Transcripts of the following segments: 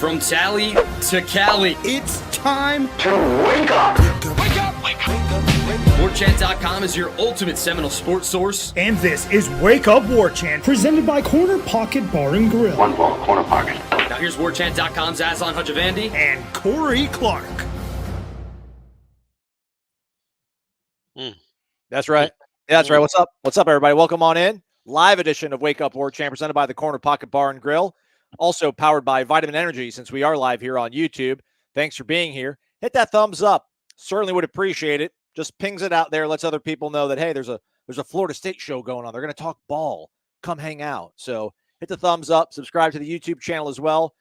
From Tally to Cali, it's time to wake up. Wake up! Wake up! Warchant.com is your ultimate Seminole sports source. And this is Wake Up Warchant, presented by Corner Pocket Bar and Grill. One ball, Corner Pocket. Now here's Warchant.com's Aslan Hajavandi and Corey Clark. That's right. Yeah, that's right. What's up? What's up, everybody? Welcome on in. Live edition of Wake Up Warchant, presented by the Corner Pocket Bar and Grill. Also powered by Vitamin Energy, since we are live here on YouTube. Thanks for being here. Hit that thumbs up. Certainly would appreciate it. Just pings it out there, lets other people know that, hey, there's a Florida State show going on. They're going to talk ball. Come hang out. So hit the thumbs up. Subscribe to the YouTube channel as well.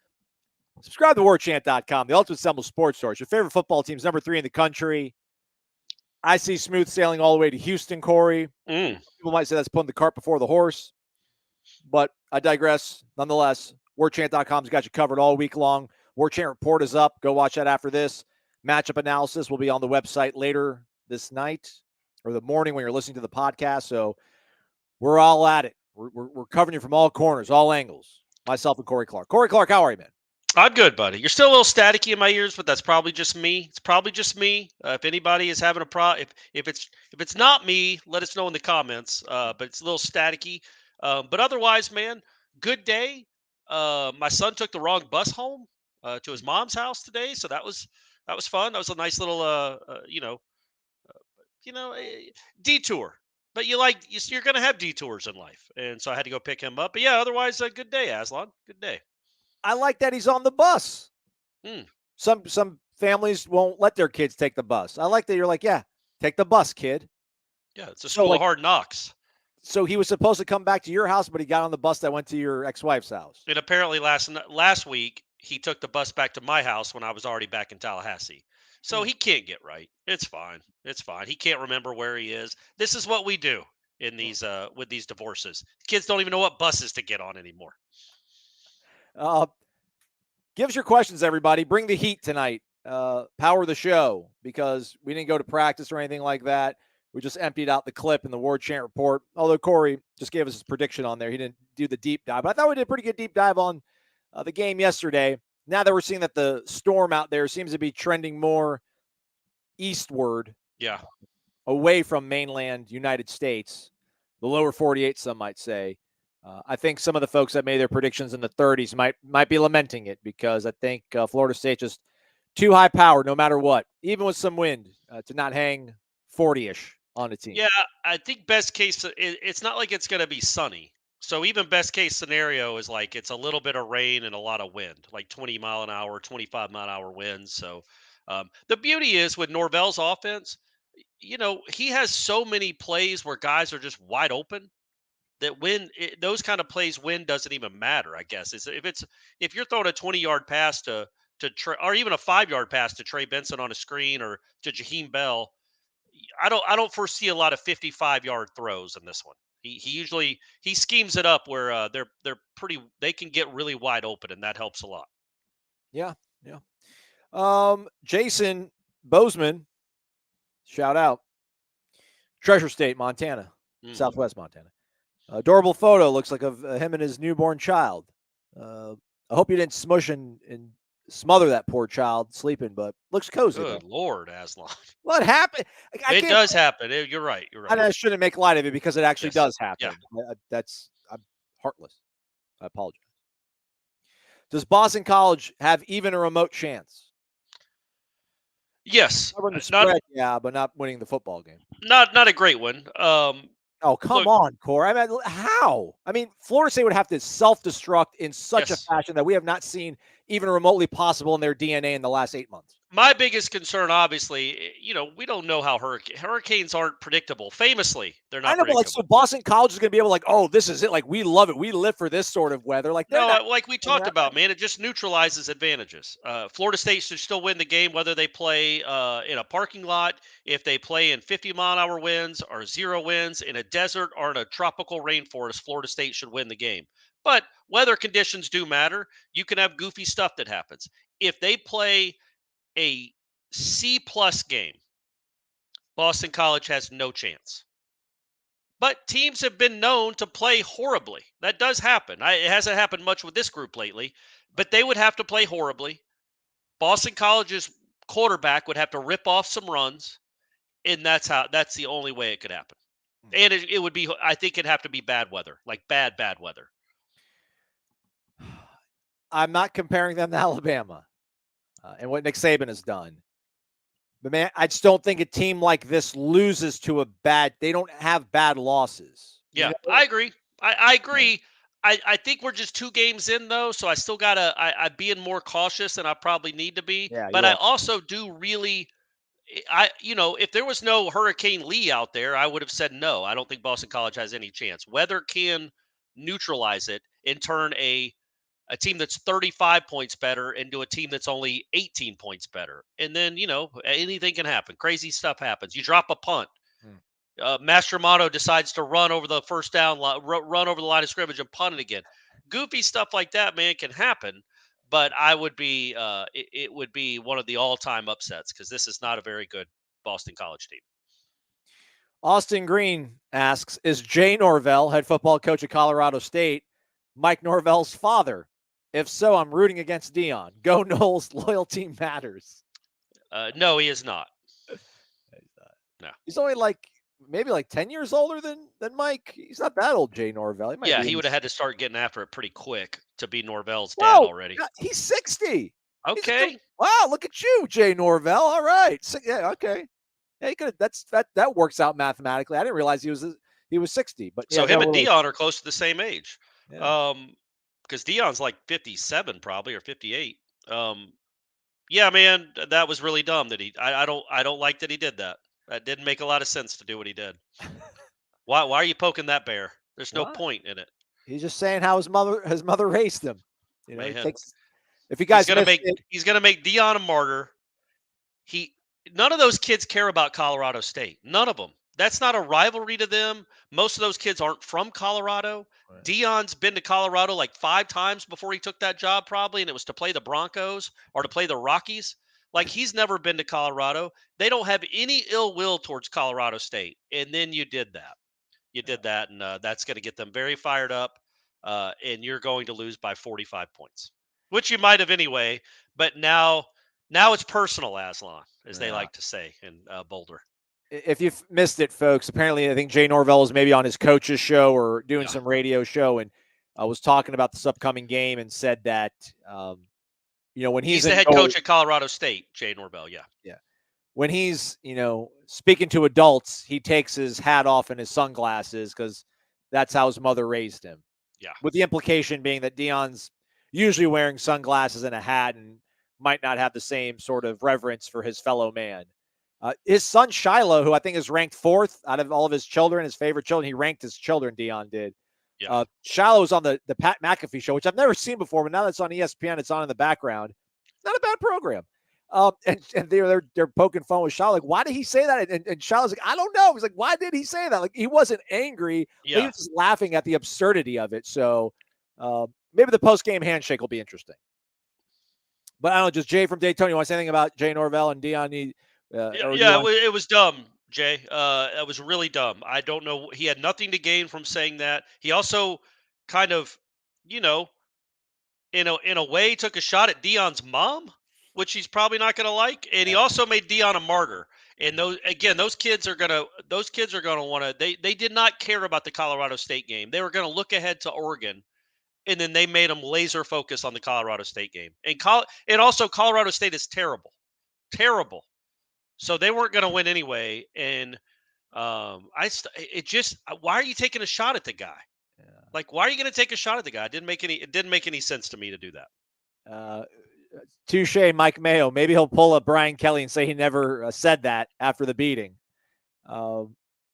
Subscribe to warchant.com, the ultimate Seminole sports source. Your favorite football team's number 3 in the country. I see smooth sailing all the way to Houston, Corey. People might say that's putting the cart before the horse, but I digress. Nonetheless, Warchant.com's got you covered all week long. Warchant Report is up. Go watch that after this. Matchup analysis will be on the website later this night or the morning when you're listening to the podcast. So we're all at it. We're covering you from all corners, all angles. Myself and Corey Clark. Corey Clark, how are you, man? I'm good, buddy. You're still a little staticky in my ears, but that's probably just me. It's probably just me. If anybody is having a problem, if it's not me, let us know in the comments. But it's a little staticky. But otherwise, man, good day. My son took the wrong bus home to his mom's house today, so that was fun. That was a nice little detour. But you're going to have detours in life, and so I had to go pick him up. But yeah, otherwise, a good day, Aslan. Good day. I like that he's on the bus. Some families won't let their kids take the bus. I like that you're like, yeah, take the bus, kid. Yeah, it's a school of hard knocks. So he was supposed to come back to your house, but he got on the bus that went to your ex-wife's house. And apparently last week, he took the bus back to my house when I was already back in Tallahassee. So he can't get right. It's fine. It's fine. He can't remember where he is. This is what we do in these with these divorces. Kids don't even know what buses to get on anymore. Give us your questions, everybody. Bring the heat tonight. Power the show, because we didn't go to practice or anything like that. We just emptied out the clip in the Warchant Report. Although Corey just gave us his prediction on there. He didn't do the deep dive. But I thought we did a pretty good deep dive on the game yesterday. Now that we're seeing that the storm out there seems to be trending more eastward. Yeah. Away from mainland United States. The lower 48, some might say. I think some of the folks that made their predictions in the 30s might be lamenting it, because I think Florida State just too high powered no matter what, even with some wind, to not hang 40-ish on a team. Yeah, I think best case, it's not like it's going to be sunny. So even best case scenario is like it's a little bit of rain and a lot of wind, like 20 mile an hour, 25 mile an hour winds. So the beauty is with Norvell's offense, he has so many plays where guys are just wide open. That those kind of plays, wind doesn't even matter. I guess if you're throwing a 20-yard pass to or even a 5-yard pass to Trey Benson on a screen or to Jaheim Bell, I don't foresee a lot of 55-yard throws in this one. He usually schemes it up where they can get really wide open, and that helps a lot. Yeah. Jason Bozeman, shout out, Treasure State, Montana, Southwest Montana. Adorable photo. Looks like of him and his newborn child. I hope you didn't smush and smother that poor child sleeping, but looks cozy. Good Lord, Aslan. What happened? It does happen. You're right. I shouldn't make light of it, because it actually does happen. Yeah. I'm heartless. I apologize. Does Boston College have even a remote chance? Yes. Covering the spread, but not winning the football game. Not a great one. Oh, come on, Corey. I mean, how? I mean, Florida State would have to self-destruct in such a fashion that we have not seen even remotely possible in their DNA in the last 8 months. My biggest concern, obviously, we don't know how hurricanes aren't predictable. Famously, they're not predictable. So Boston College is going to be able to this is it. Like, we love it. We live for this sort of weather. Like we talked about, man, it just neutralizes advantages. Florida State should still win the game, whether they play in a parking lot, if they play in 50-mile-an-hour winds or 0 winds, in a desert or in a tropical rainforest. Florida State should win the game. But weather conditions do matter. You can have goofy stuff that happens. If they play a C+ game, Boston College has no chance. But teams have been known to play horribly. That does happen. It hasn't happened much with this group lately, but they would have to play horribly. Boston College's quarterback would have to rip off some runs, and that's the only way it could happen. And it would be, I think it'd have to be bad weather, like bad weather. I'm not comparing them to Alabama and what Nick Saban has done. But, man, I just don't think a team like this loses to they don't have bad losses. Yeah, You know? I agree. I agree. I think we're just 2 games in, though, so I still got to – I'm being more cautious than I probably need to be. Yeah, But you I are. also do really – if there was no Hurricane Lee out there, I would have said no. I don't think Boston College has any chance. Weather can neutralize it and turn a team that's 35 points better into a team that's only 18 points better. And then, anything can happen. Crazy stuff happens. You drop a punt. Mastromato decides to run over the first down, run over the line of scrimmage and punt it again. Goofy stuff like that, man, can happen. But I would be, it would be one of the all-time upsets because this is not a very good Boston College team. Austin Green asks, is Jay Norvell, head football coach at Colorado State, Mike Norvell's father? If so, I'm rooting against Deion. Go Noles, loyalty matters. No, he is not. No. He's only maybe 10 years older than Mike. He's not that old, Jay Norvell. He would have had to start getting after it pretty quick to be Norvell's dad already. God, he's 60. Okay. Wow, look at you, Jay Norvell. All right. Yeah, okay. Yeah, he could. That works out mathematically. I didn't realize he was 60. But so him and Deion are close to the same age. Yeah. Because Deion's like 57 probably or 58. Yeah, man, that was really dumb that I don't like that he did that. That didn't make a lot of sense to do what he did. Why are you poking that bear? There's no point in it. He's just saying how his mother raised him. If you he's guys gonna make Deion a martyr. None of those kids care about Colorado State. None of them. That's not a rivalry to them. Most of those kids aren't from Colorado. Right. Deion's been to Colorado like 5 times before he took that job probably, and it was to play the Broncos or to play the Rockies. Like, he's never been to Colorado. They don't have any ill will towards Colorado State. And then you did that. And that's going to get them very fired up, and you're going to lose by 45 points, which you might have anyway. But now it's personal, Aslan, as they like to say in Boulder. If you've missed it, folks, apparently I think Jay Norvell is maybe on his coach's show or doing some radio show, and was talking about this upcoming game and said that, when he's the head coach at Colorado State, Jay Norvell, yeah. When he's, speaking to adults, he takes his hat off and his sunglasses because that's how his mother raised him. Yeah. With the implication being that Deion's usually wearing sunglasses and a hat and might not have the same sort of reverence for his fellow man. His son, Shiloh, who I think is ranked 4th out of all of his children, his favorite children, he ranked his children, Deion did. Yeah. Shiloh was on the Pat McAfee show, which I've never seen before, but now that's on ESPN, it's on in the background. Not a bad program. And they're poking fun with Shiloh. Like, why did he say that? And Shiloh's like, I don't know. He's like, why did he say that? Like, he wasn't angry. He was just laughing at the absurdity of it. So maybe the post-game handshake will be interesting. But I don't know, just Jay from Daytona, you want to say anything about Jay Norvell and Deion? It was dumb, Jay. It was really dumb. I don't know. He had nothing to gain from saying that. He also kind of, in a way took a shot at Deion's mom, which he's probably not going to like. And he also made Deion a martyr. And those kids are going to want to, they did not care about the Colorado State game. They were going to look ahead to Oregon. And then they made them laser focus on the Colorado State game. And also Colorado State is terrible. Terrible. So they weren't going to win anyway. And why are you taking a shot at the guy? Yeah. Like, why are you going to take a shot at the guy? It didn't make any sense to me to do that. Touche, Mike Mayo. Maybe he'll pull a Brian Kelly and say he never said that after the beating.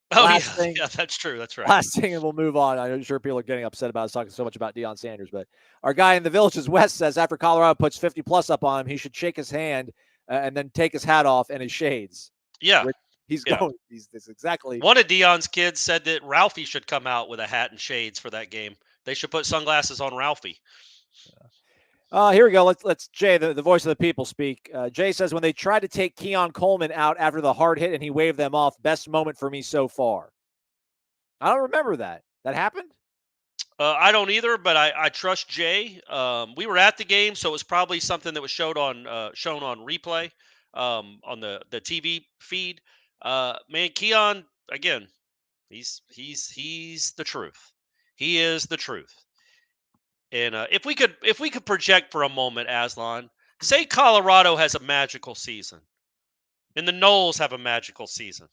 That's true. That's right. Last thing, and we'll move on. I'm sure people are getting upset about us talking so much about Deion Sanders, but our guy in the Villages West says after Colorado puts 50+ up on him, he should shake his hand and then take his hat off and his shades. Yeah. He's going. This exactly. One of Deion's kids said that Ralphie should come out with a hat and shades for that game. They should put sunglasses on Ralphie. Here we go. Let's Jay, the voice of the people, speak. Jay says, when they tried to take Keon Coleman out after the hard hit and he waved them off, best moment for me so far. I don't remember that. That happened? I don't either, but I trust Jay. We were at the game, so it was probably something that was shown on replay on the TV feed. Man, Keon again. He's the truth. He is the truth. And if we could project for a moment, Aslan, say Colorado has a magical season, and the Noles have a magical season,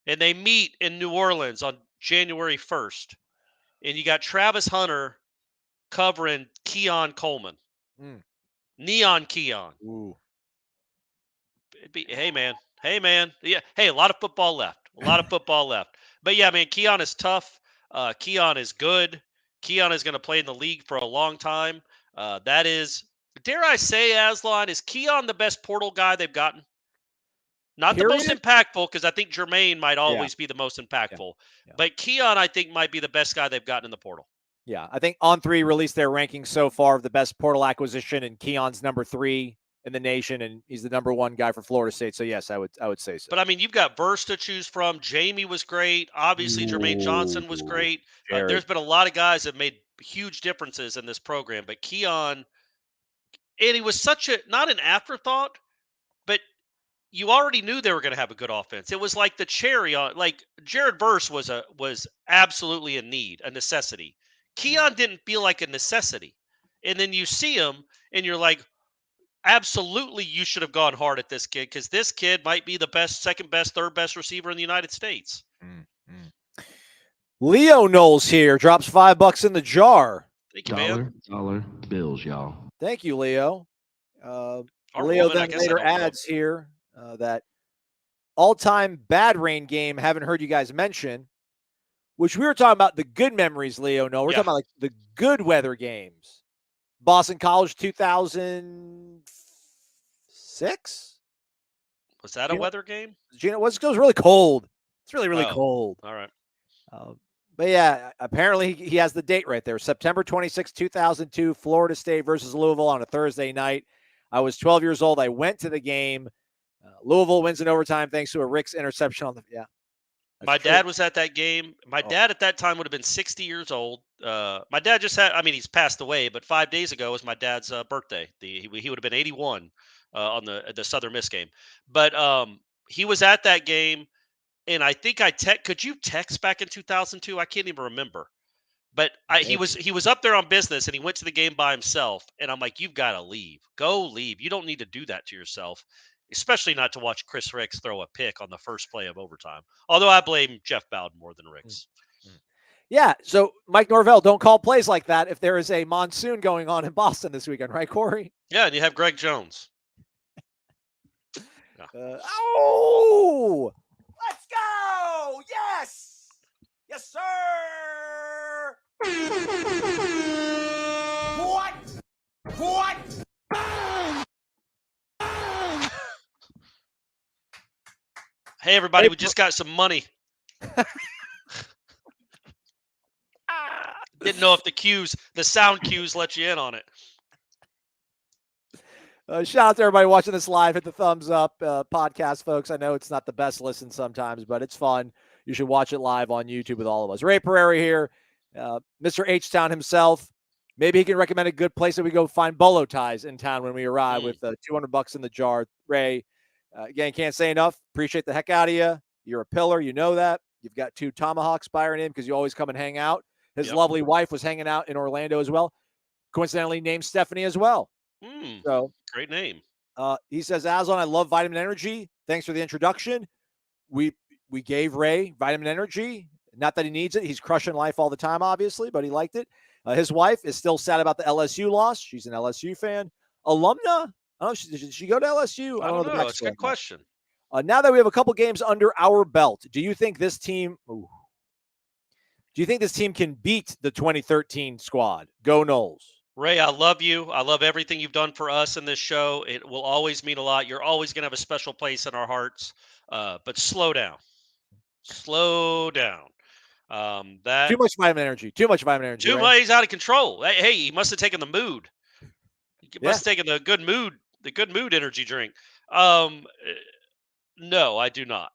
and they meet in New Orleans on January 1st, and you got Travis Hunter covering Keon Coleman, Mm. Neon Keon. Ooh. Hey man, yeah. Hey, a lot of football left. But yeah, man, Keon is tough. Keon is good. Keon is going to play in the league for a long time. That is, dare I say, Aslan, is Keon the best portal guy they've gotten? Not the most Period? impactful, because I think Jermaine might Yeah. always be the most impactful. Yeah. But Keon, I think, might be the best guy they've gotten in the portal. Yeah. I think On3 released their rankings so far of the best portal acquisition, and Keon's number 3 in the nation, and he's the number 1 guy for Florida State. So yes, I would say so. But I mean, you've got Verse to choose from. Jamie was great. Obviously, Jermaine Johnson was great. There's been a lot of guys that made huge differences in this program. But Keon, and he was such not an afterthought, but you already knew they were going to have a good offense. It was like the cherry on, like Jared Verse was absolutely a need, a necessity. Keon didn't feel like a necessity. And then you see him and you're like, absolutely, you should have gone hard at this kid, because this kid might be the best, second best, third best receiver in the United States. Leo Noles here drops $5 in the jar. Thank you, man. Dollar bills, y'all. Thank you, Leo. Our Leo woman, I then guess I later don't know. adds here that all-time bad rain game haven't heard you guys mention, which we were talking about the good memories, Leo. No, we're Yeah. talking about like the good weather games. Boston College 2006. Was that a weather game? Gino, it was really cold. It's really Oh. cold. All right. But yeah, apparently he has the date right there. September 26, 2002, Florida State versus Louisville on a Thursday night. I was 12 years old. I went to the game. Louisville wins in overtime thanks to a Rick's interception on the My dad was at that game. My dad at that time would have been 60 years old. My dad just had, I mean, he's passed away, but 5 days ago was my dad's birthday. He would have been 81 on the Southern Miss game. But he was at that game, and I think could you text back in 2002? I can't even remember. But he was up there on business, and he went to the game by himself. And I'm like, you've got to leave. Go leave. You don't need to do that to yourself, especially not to watch Chris Ricks throw a pick on the first play of overtime. Although I blame Jeff Bowden more than Ricks. Yeah, so Mike Norvell, don't call plays like that if there is a monsoon going on in Boston this weekend, right, Corey? Yeah, and you have Greg Jones. Oh! Let's go! Yes! Yes, sir! What? Hey, everybody, we just got some money. Didn't know if the sound cues let you in on it. Shout out to everybody watching this live. Hit the thumbs up podcast, folks. I know it's not the best listen sometimes, but it's fun. You should watch it live on YouTube with all of us. Ray Pereira here, Mr. H-Town himself. Maybe he can recommend a good place that we go find bolo ties in town when we arrive with $200 in the jar. Ray, again, can't say enough. Appreciate the heck out of you. You're a pillar. You know that. You've got 2 tomahawks firing in because you always come and hang out. His lovely wife was hanging out in Orlando as well. Coincidentally named Stephanie as well. So great name. He says, Aslan, I love Vitamin Energy. Thanks for the introduction. We gave Ray Vitamin Energy. Not that he needs it. He's crushing life all the time, obviously, but he liked it. His wife is still sad about the LSU loss. She's an LSU fan. Alumna? I don't know. Did she go to LSU? I don't know. It's a good question. Now that we have a couple games under our belt, do you think this team can beat the 2013 squad? Go Noles. Ray, I love you. I love everything you've done for us in this show. It will always mean a lot. You're always going to have a special place in our hearts. But slow down. Slow down. Too much vitamin energy. Too much. He's out of control. Hey, he must have taken the mood. He must have taken the good mood energy drink. No, I do not.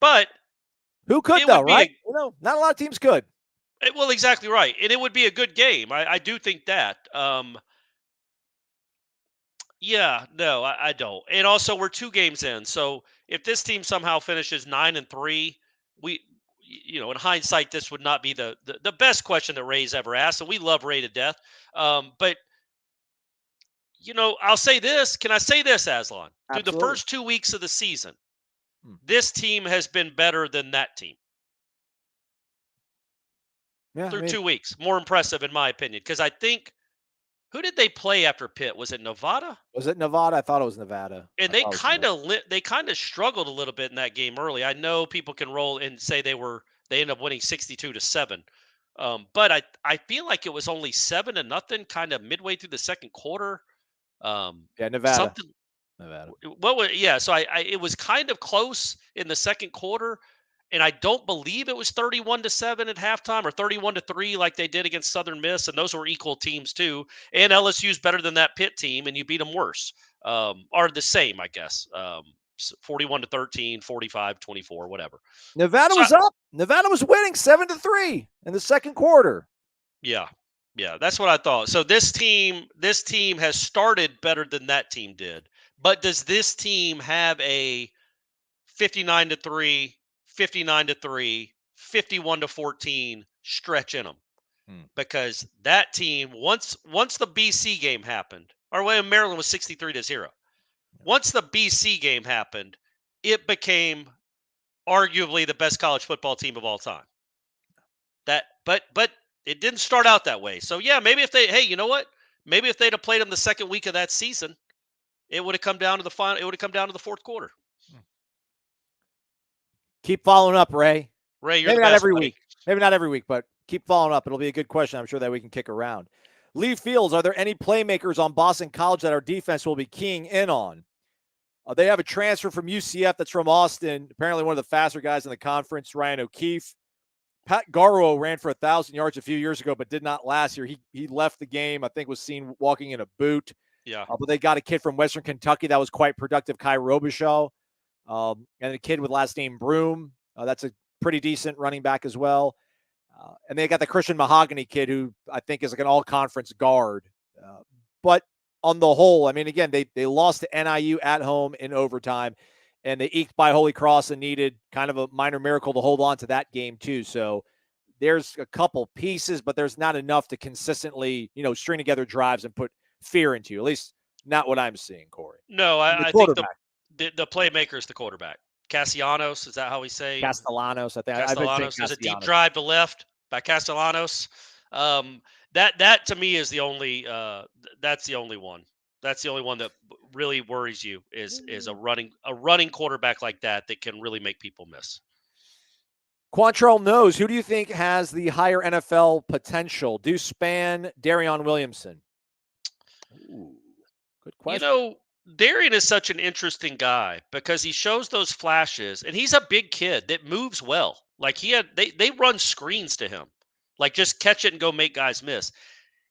But Who could It though, would be right? Not a lot of teams could. well, exactly right, and it would be a good game. I do think that. Yeah, no, I don't. And also, we're 2 games in, so if this team somehow finishes 9-3, in hindsight, this would not be the best question that Ray's ever asked, and we love Ray to death. But I'll say this. Can I say this, Aslan? Through the Absolutely. first 2 weeks of the season, this team has been better than that team. Yeah, Through 2 weeks, more impressive in my opinion, because I think. Who did they play after Pitt? Was it Nevada? was it Nevada? I thought it was Nevada. And they kind of struggled a little bit in that game early. I know people can roll and say they ended up winning 62-7. But I feel like it was only 7-0 kind of midway through the second quarter. Yeah, Nevada. Something. Nevada. What was So it was kind of close in the second quarter, and I don't believe it was 31-7 at halftime or 31-3 like they did against Southern Miss, and those were equal teams too. And LSU's better than that Pitt team, and you beat them worse, or the same, I guess. 41-13, 45-24, whatever. Nevada was up. Nevada was winning 7-3 in the second quarter. Yeah, that's what I thought. So this team has started better than that team did. But does this team have a 59-3, 59-3, 51-14 stretch in them? Because that team, once the BC game happened, or when Maryland was 63-0, once the BC game happened, it became arguably the best college football team of all time. But it didn't start out that way. So yeah, maybe maybe if they'd have played them the second week of that season, it would have come down to the final. It would have come down to the fourth quarter. Keep following up, Ray. Ray, you're maybe the not best, every buddy. week. Maybe not every week, but keep following up. It'll be a good question. I'm sure that we can kick around. Lee Fields, are there any playmakers on Boston College that our defense will be keying in on? They have a transfer from UCF that's from Austin. Apparently one of the faster guys in the conference, Ryan O'Keefe. Pat Garrow ran for 1,000 yards a few years ago, but did not last year. He left the game, I think was seen walking in a boot. Yeah. But they got a kid from Western Kentucky that was quite productive, Kai Robichaux. And a kid with last name Broom. That's a pretty decent running back as well. And they got the Christian Mahogany kid who I think is like an all-conference guard. But on the whole, I mean, again, they lost to NIU at home in overtime, and they eked by Holy Cross and needed kind of a minor miracle to hold on to that game too. So there's a couple pieces, but there's not enough to consistently, string together drives and put fear into you. At least not what I'm seeing, Corey. No, I think the playmaker is the quarterback. Castellanos, is that how we say? Castellanos, I think. Castellanos. There's a deep drive to left by Castellanos. That to me is the only. That's the only one. That's the only one that really worries you is a running quarterback like that can really make people miss. Quantrell knows. Who do you think has the higher NFL potential? Deuce Spann, Jarrian Williamson. Ooh, good question. Darian is such an interesting guy because he shows those flashes, and he's a big kid that moves well. Like they run screens to him, like just catch it and go make guys miss.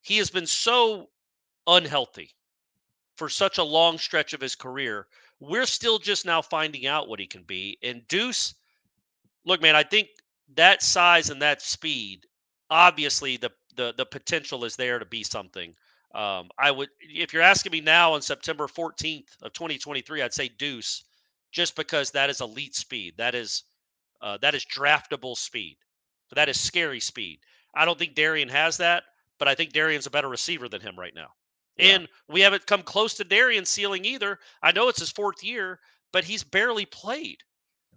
He has been so unhealthy for such a long stretch of his career. We're still just now finding out what he can be. And Deuce, look, man, I think that size and that speed, obviously the potential is there to be something. I would, if you're asking me now on September 14th of 2023, I'd say Deuce, just because that is elite speed. That is draftable speed. That is scary speed. I don't think Darian has that, but I think Darian's a better receiver than him right now. Yeah. And we haven't come close to Darian's ceiling either. I know it's his 4th year, but he's barely played.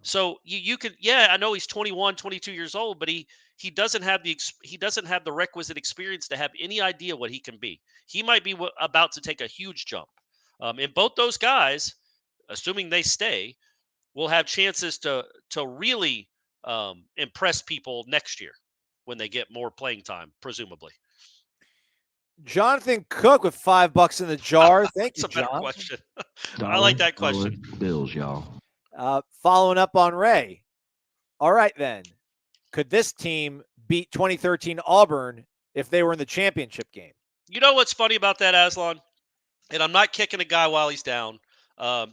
So you could, I know he's 21, 22 years old, but he doesn't have the requisite experience to have any idea what he can be. He might be about to take a huge jump. And both those guys, assuming they stay, will have chances to really impress people next year when they get more playing time, presumably. Jonathan Cook with $5 in the jar. Thank you, John. That's a better question. I like that question. Bills, y'all. Following up on Ray. All right, then. Could this team beat 2013 Auburn if they were in the championship game? You know what's funny about that, Aslan? And I'm not kicking a guy while he's down.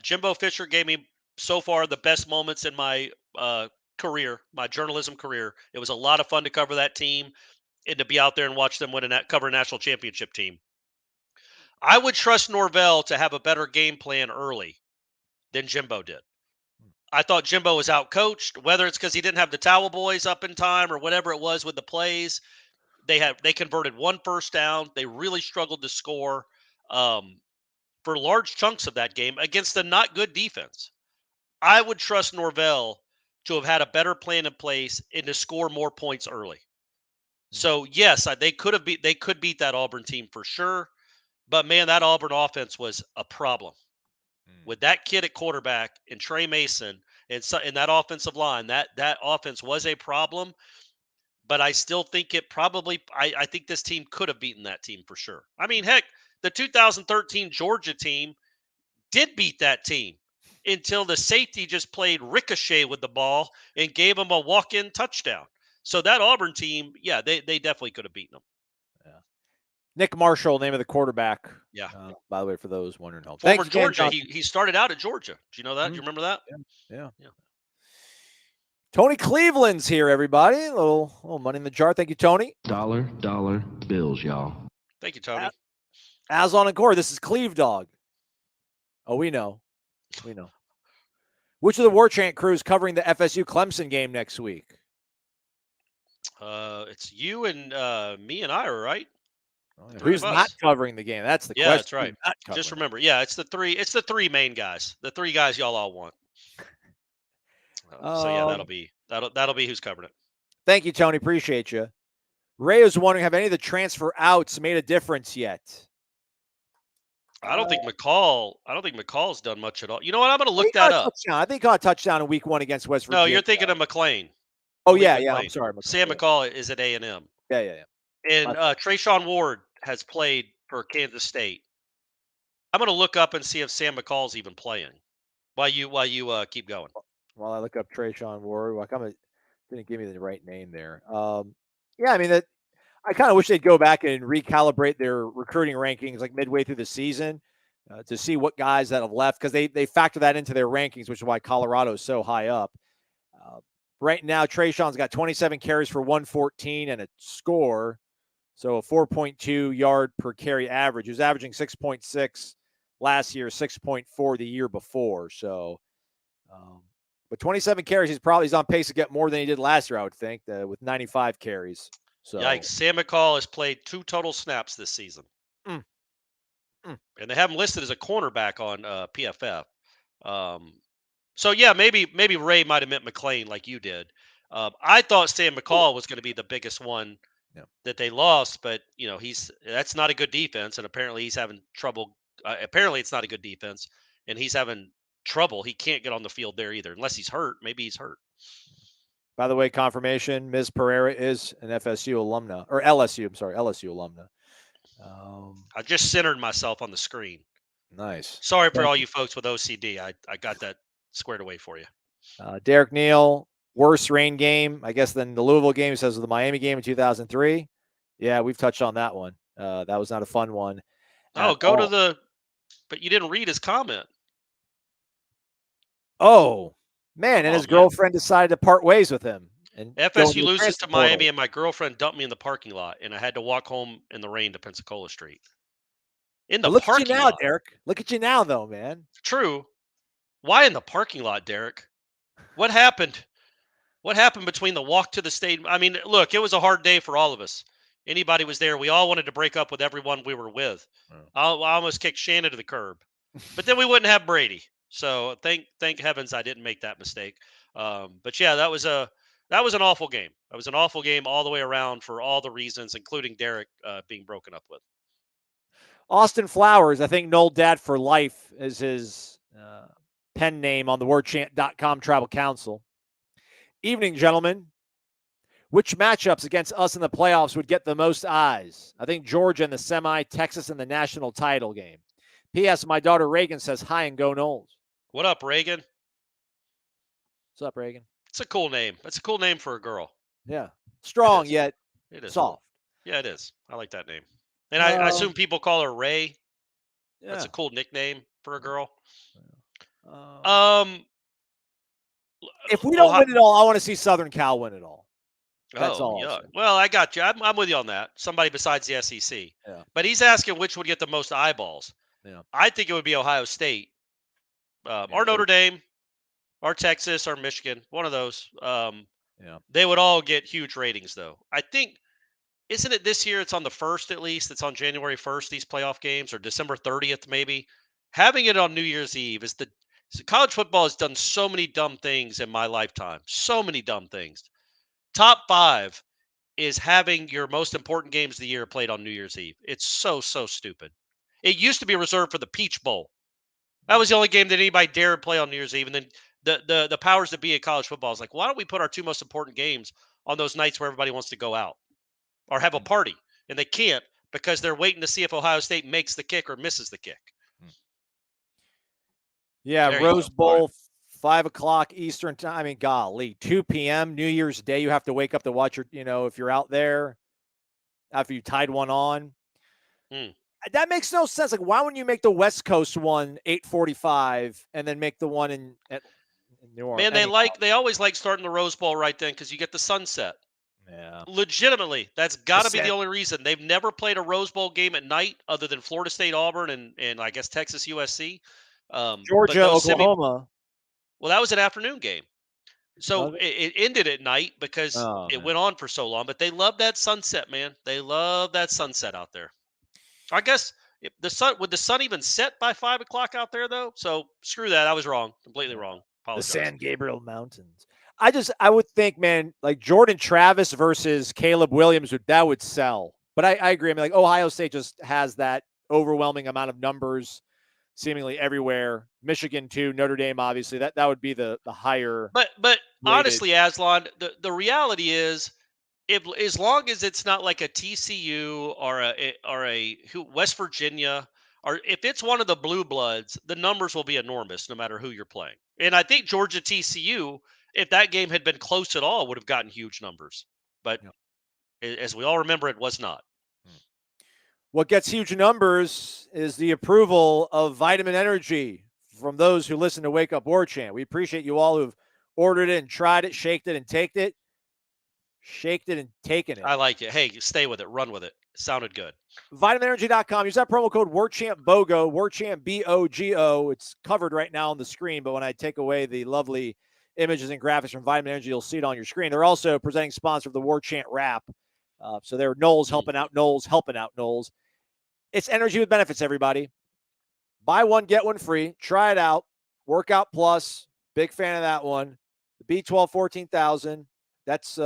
Jimbo Fisher gave me so far the best moments in my career, my journalism career, it was a lot of fun to cover that team and to be out there and watch them cover a national championship team. I would trust Norvell to have a better game plan early than Jimbo did. I thought Jimbo was outcoached, whether it's because he didn't have the towel boys up in time or whatever it was with the plays. They converted 1 first down. They really struggled to score for large chunks of that game against a not good defense. I would trust Norvell to have had a better plan in place and to score more points early. So yes, they could beat that Auburn team for sure. But man, that Auburn offense was a problem. With that kid at quarterback and Trey Mason and that offensive line, that offense was a problem. But I still think I think this team could have beaten that team for sure. I mean, heck, the 2013 Georgia team did beat that team until the safety just played ricochet with the ball and gave them a walk-in touchdown. So that Auburn team, yeah, they definitely could have beaten them. Yeah. Nick Marshall, name of the quarterback. Yeah. By the way, for those wondering. Former Georgia. He started out at Georgia. Do you know that? Do you remember that? Yeah. Tony Cleveland's here, everybody. A little money in the jar. Thank you, Tony. Dollar bills, y'all. Thank you, Tony. As on Encore, this is Cleve Dog. Oh, we know. Which of the War Chant crew is covering the FSU Clemson game next week? It's you and me and Ira, right? Who's not covering the game? That's the question. Yeah, that's right. Just remember, it's the three main guys. The 3 guys y'all all want. So yeah, that'll be who's covering it. Thank you, Tony. Appreciate you. Ray is wondering, have any of the transfer outs made a difference yet? I don't think McCall's done much at all. You know what? I'm going to look that up. I think he caught a touchdown in week 1 against West Virginia. No, you're thinking of McLean. Oh, yeah. I'm sorry. Sam McCall is at A&M. Yeah. And Trayshawn Ward has played for Kansas State. I'm going to look up and see if Sam McCall's even playing while you keep going. While I look up Trayshawn Ward, didn't give me the right name there. I mean, I kind of wish they'd go back and recalibrate their recruiting rankings like midway through the season to see what guys that have left, because they factor that into their rankings, which is why Colorado is so high up. Right now, Trayshawn's got 27 carries for 114 and a score, so a 4.2 yard per carry average. He was averaging 6.6 last year, 6.4 the year before. So, but 27 carries, he's on pace to get more than he did last year, I would think, with 95 carries. So, yikes! Sam McCall has played 2 total snaps this season, and they have him listed as a cornerback on PFF. So yeah, maybe Ray might have meant McLean like you did. I thought Sam McCall was going to be the biggest one that they lost, but that's not a good defense, and apparently he's having trouble. Apparently it's not a good defense, and he's having trouble. He can't get on the field there either, unless he's hurt. Maybe he's hurt. By the way, confirmation: Ms. Pereira is an FSU alumna, or LSU. I'm sorry, LSU alumna. I just centered myself on the screen. Nice. Sorry for all you folks with OCD. I got that squared away for you. Derek Neal, worse rain game, I guess, than the Louisville game. He says the Miami game in 2003. Yeah, we've touched on that one. That was not a fun one. Oh, but you didn't read his comment. Oh, man. And his girlfriend decided to part ways with him. And FSU loses to Miami, and my girlfriend dumped me in the parking lot, and I had to walk home in the rain to Pensacola Street. Look at you now, Derek. Look at you now, though, man. True. Why in the parking lot, Derek? What happened? What happened between the walk to the stadium? I mean, look, it was a hard day for all of us. Anybody was there. We all wanted to break up with everyone we were with. I almost kicked Shannon to the curb, but then we wouldn't have Brady. So thank heavens I didn't make that mistake. But yeah, that was an awful game. That was an awful game all the way around for all the reasons, including Derek being broken up with. Austin Flowers, I think Noel Dad for Life is his pen name on the wordchant.com Tribal Council. Evening, gentlemen. Which matchups against us in the playoffs would get the most eyes? I think Georgia in the semi, Texas in the national title game. P.S. My daughter Reagan says hi and go Noles. What up, Reagan? What's up, Reagan? It's a cool name. That's a cool name for a girl. Yeah. Strong yet it is. Soft. Yeah, it is. I like that name. And I assume people call her Ray. Yeah. That's a cool nickname for a girl. if we don't win it all, I want to see Southern Cal win it all. That's all. Yeah. Well, I got you. I'm with you on that. Somebody besides the SEC. Yeah. But he's asking which would get the most eyeballs. Yeah. I think it would be Ohio State, or Notre Dame, or Texas, or Michigan. One of those. They would all get huge ratings, though. I think, isn't it this year? It's on the 1st at least. It's on January 1st, these playoff games, or December 30th maybe. Having it on New Year's Eve is college football has done so many dumb things in my lifetime. So many dumb things. Top 5 is having your most important games of the year played on New Year's Eve. It's so stupid. It used to be reserved for the Peach Bowl. That was the only game that anybody dared play on New Year's Eve. And then the powers that be at college football is like, why don't we put our 2 most important games on those nights where everybody wants to go out or have a party? And they can't because they're waiting to see if Ohio State makes the kick or misses the kick. Yeah, Rose Bowl, 5 o'clock Eastern time. I mean, golly, 2 p.m. New Year's Day. You have to wake up to watch your, if you're out there after you tied one on. That makes no sense. Like, why wouldn't you make the West Coast one 8:45 and then make the one in New Orleans? Man, they always like starting the Rose Bowl right then because you get the sunset. Yeah. Legitimately, that's got to be the only reason. They've never played a Rose Bowl game at night other than Florida State, Auburn, and I guess Texas, USC. Georgia, Oklahoma. Well, that was an afternoon game. So it ended at night because it went on for so long. But they love that sunset, man. They love that sunset out there. I guess would the sun even set by 5 o'clock out there, though? So screw that. I was wrong. Completely wrong. Apologize. The San Gabriel Mountains. I would think, man, like Jordan Travis versus Caleb Williams, that would sell. But I agree. I mean, like Ohio State just has that overwhelming amount of numbers seemingly everywhere. Michigan too, Notre Dame, obviously. That would be the higher. But honestly, Aslan, the reality is, as long as it's not like a TCU or a West Virginia, or if it's one of the blue bloods, the numbers will be enormous no matter who you're playing. And I think Georgia TCU, if that game had been close at all, would have gotten huge numbers. But as we all remember, it was not. What gets huge numbers is the approval of Vitamin Energy from those who listen to Wake Up Warchant. We appreciate you all who've ordered it and tried it, shaked it and taken it. Shaked it and taken it. I like it. Hey, stay with it. Run with it. It sounded good. VitaminEnergy.com. Use that promo code WarChantBOGO, Warchant BOGO. It's covered right now on the screen, but when I take away the lovely images and graphics from Vitamin Energy, you'll see it on your screen. They're also presenting sponsor of the Warchant Wrap. So they're Noles helping out Noles. It's energy with benefits, everybody. Buy one, get one free. Try it out. Workout Plus. Big fan of that one. The B12 14,000. That's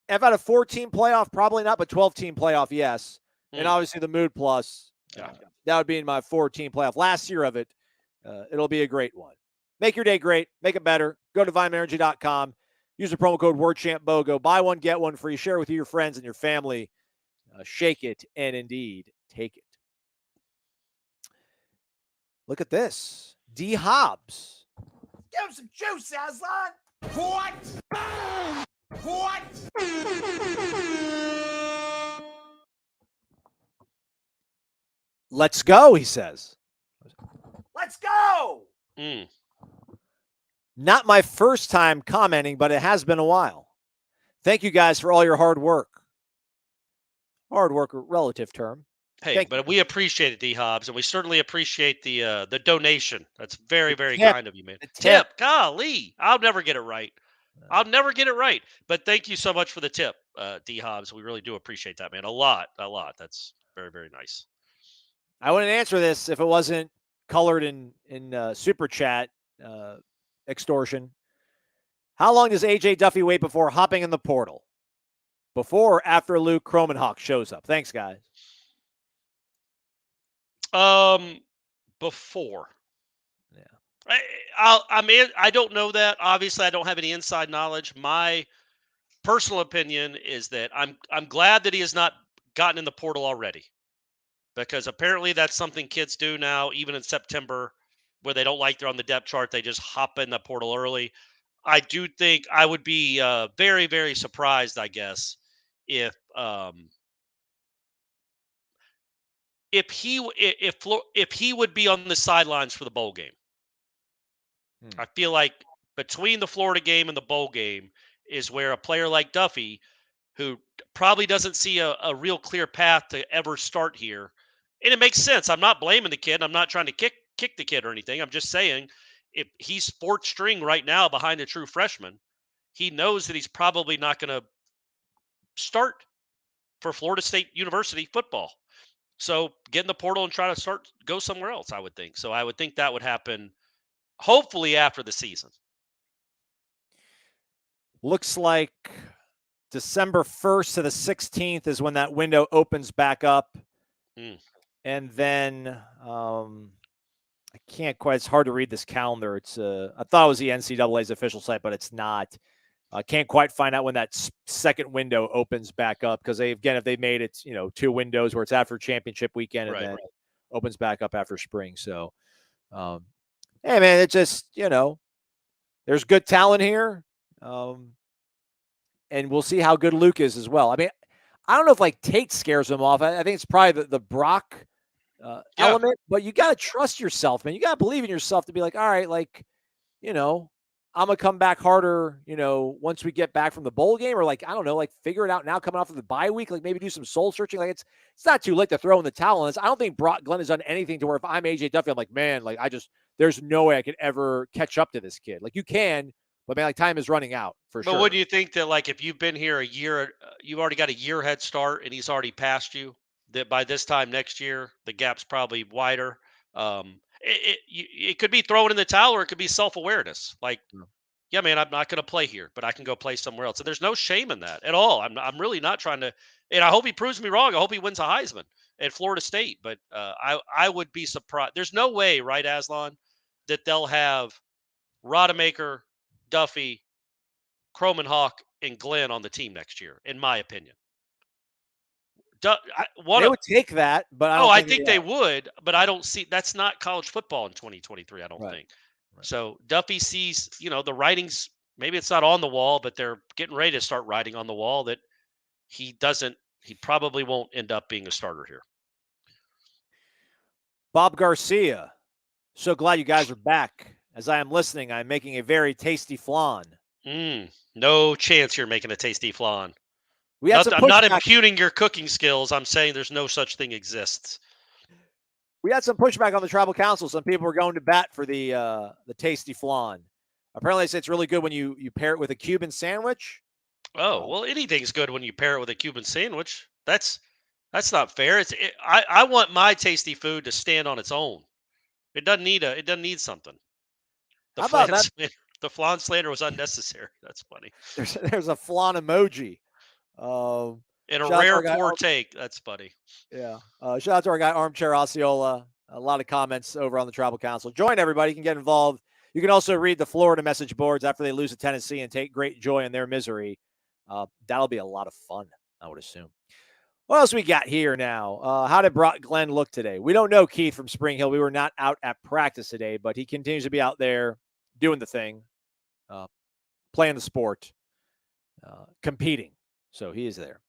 I've had a 14 playoff, probably not, but 12-team playoff, yes. And obviously the Mood Plus. That would be in my 14 playoff. Last year of it. It'll be a great one. Make your day great. Make it better. Go to VitaminEnergy.com. Use the promo code WarChantBOGO. Buy one, get one free. Share it with your friends and your family. Shake it and indeed take it. Look at this. D. Hobbs. Give him some juice, Aslan. What? What? Let's go, he says. Let's go. Not my first time commenting, but it has been a while. Thank you guys for all your hard work. Hard work, a relative term. Hey, but we appreciate it, D. Hobbs, and we certainly appreciate the donation. That's very, very kind of you, man. Tip. Golly, I'll never get it right. But thank you so much for the tip, D. Hobbs. We really do appreciate that, man. A lot. That's very, very nice. I wouldn't answer this if it wasn't colored in Super Chat extortion. How long does AJ Duffy wait before hopping in the portal? Before or after Luke Kromenhoek shows up? Thanks, guys. Before. Yeah. I don't know that. Obviously, I don't have any inside knowledge. My personal opinion is that I'm glad that he has not gotten in the portal already, because apparently that's something kids do now, even in September, where they don't like they're on the depth chart. They just hop in the portal early. I do think I would be very, very surprised, I guess, if he would be on the sidelines for the bowl game. I feel like between the Florida game and the bowl game is where a player like Duffy, who probably doesn't see a real clear path to ever start here, and it makes sense. I'm not blaming the kid. I'm not trying to kick the kid or anything. I'm just saying if he's fourth string right now behind a true freshman, he knows that he's probably not going to start for Florida State University football. So get in the portal and try to go somewhere else, I would think. So I would think that would happen hopefully after the season. Looks like December 1st to the 16th is when that window opens back up. And then I can't quite, it's hard to read this calendar. It's I thought it was the NCAA's official site, but it's not. I can't quite find out when that second window opens back up because if they made it, 2 windows where it's after championship weekend and then opens back up after spring. So, hey man, it just, there's good talent here. And we'll see how good Luke is as well. I mean, I don't know if Tate scares him off. I think it's probably the Brock element, but you got to trust yourself, man. You got to believe in yourself to be like, all right, I'm going to come back harder, once we get back from the bowl game, or I don't know, figure it out now coming off of the bye week, maybe do some soul searching. It's not too late to throw in the towel on this. I don't think Brock Glenn has done anything to where if I'm AJ Duffy, I'm like, man, there's no way I could ever catch up to this kid. You can, but man, time is running out for sure. But what do you think that if you've been here a year, you've already got a year head start and he's already passed you, that by this time next year, the gap's probably wider. It could be throwing in the towel or it could be self-awareness. Yeah, man, I'm not going to play here, but I can go play somewhere else. And there's no shame in that at all. I'm really not trying to, and I hope he proves me wrong. I hope he wins a Heisman at Florida State, but I would be surprised. There's no way, right, Aslan, that they'll have Rodemaker, Duffy, Cromenhawk, and Glenn on the team next year, in my opinion. They would take that, but I think they would, but I don't see that's not college football in 2023. I don't think. Right. So Duffy sees, the writings. Maybe it's not on the wall, but they're getting ready to start writing on the wall that he probably won't end up being a starter here. Bob Garcia, so glad you guys are back. As I am listening, I'm making a very tasty flan. No chance you're making a tasty flan. I'm not impugning your cooking skills. I'm saying there's no such thing exists. We had some pushback on the tribal council. Some people were going to bat for the tasty flan. Apparently, they say it's really good when you pair it with a Cuban sandwich. Oh, well, anything's good when you pair it with a Cuban sandwich. That's not fair. I want my tasty food to stand on its own. It doesn't need something. How about that? The flan slander was unnecessary. That's funny. There's a flan emoji. And a rare poor take. That's funny. Yeah. Shout out to our guy, Armchair Osceola. A lot of comments over on the Tribal Council. Join everybody. You can get involved. You can also read the Florida message boards after they lose to Tennessee and take great joy in their misery. That'll be a lot of fun, I would assume. What else we got here now? How did Brock Glenn look today? We don't know Keith from Spring Hill. We were not out at practice today, but he continues to be out there doing the thing, playing the sport, competing. So he is there.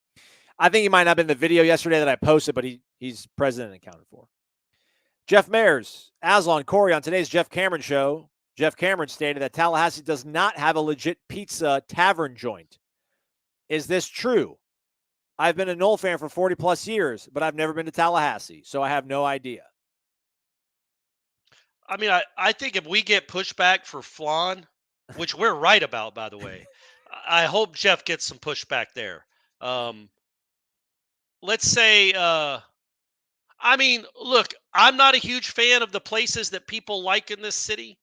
I think he might not have been in the video yesterday that I posted, but he's present and accounted for. Jeff Mayers, Aslan, Corey on today's Jeff Cameron show. Jeff Cameron stated that Tallahassee does not have a legit pizza tavern joint. Is this true? I've been a Nole fan for 40 plus years, but I've never been to Tallahassee, so I have no idea. I mean, I think if we get pushback for flan, which we're right about, by the way, I hope Jeff gets some pushback there. Let's say, look, I'm not a huge fan of the places that people like in this city,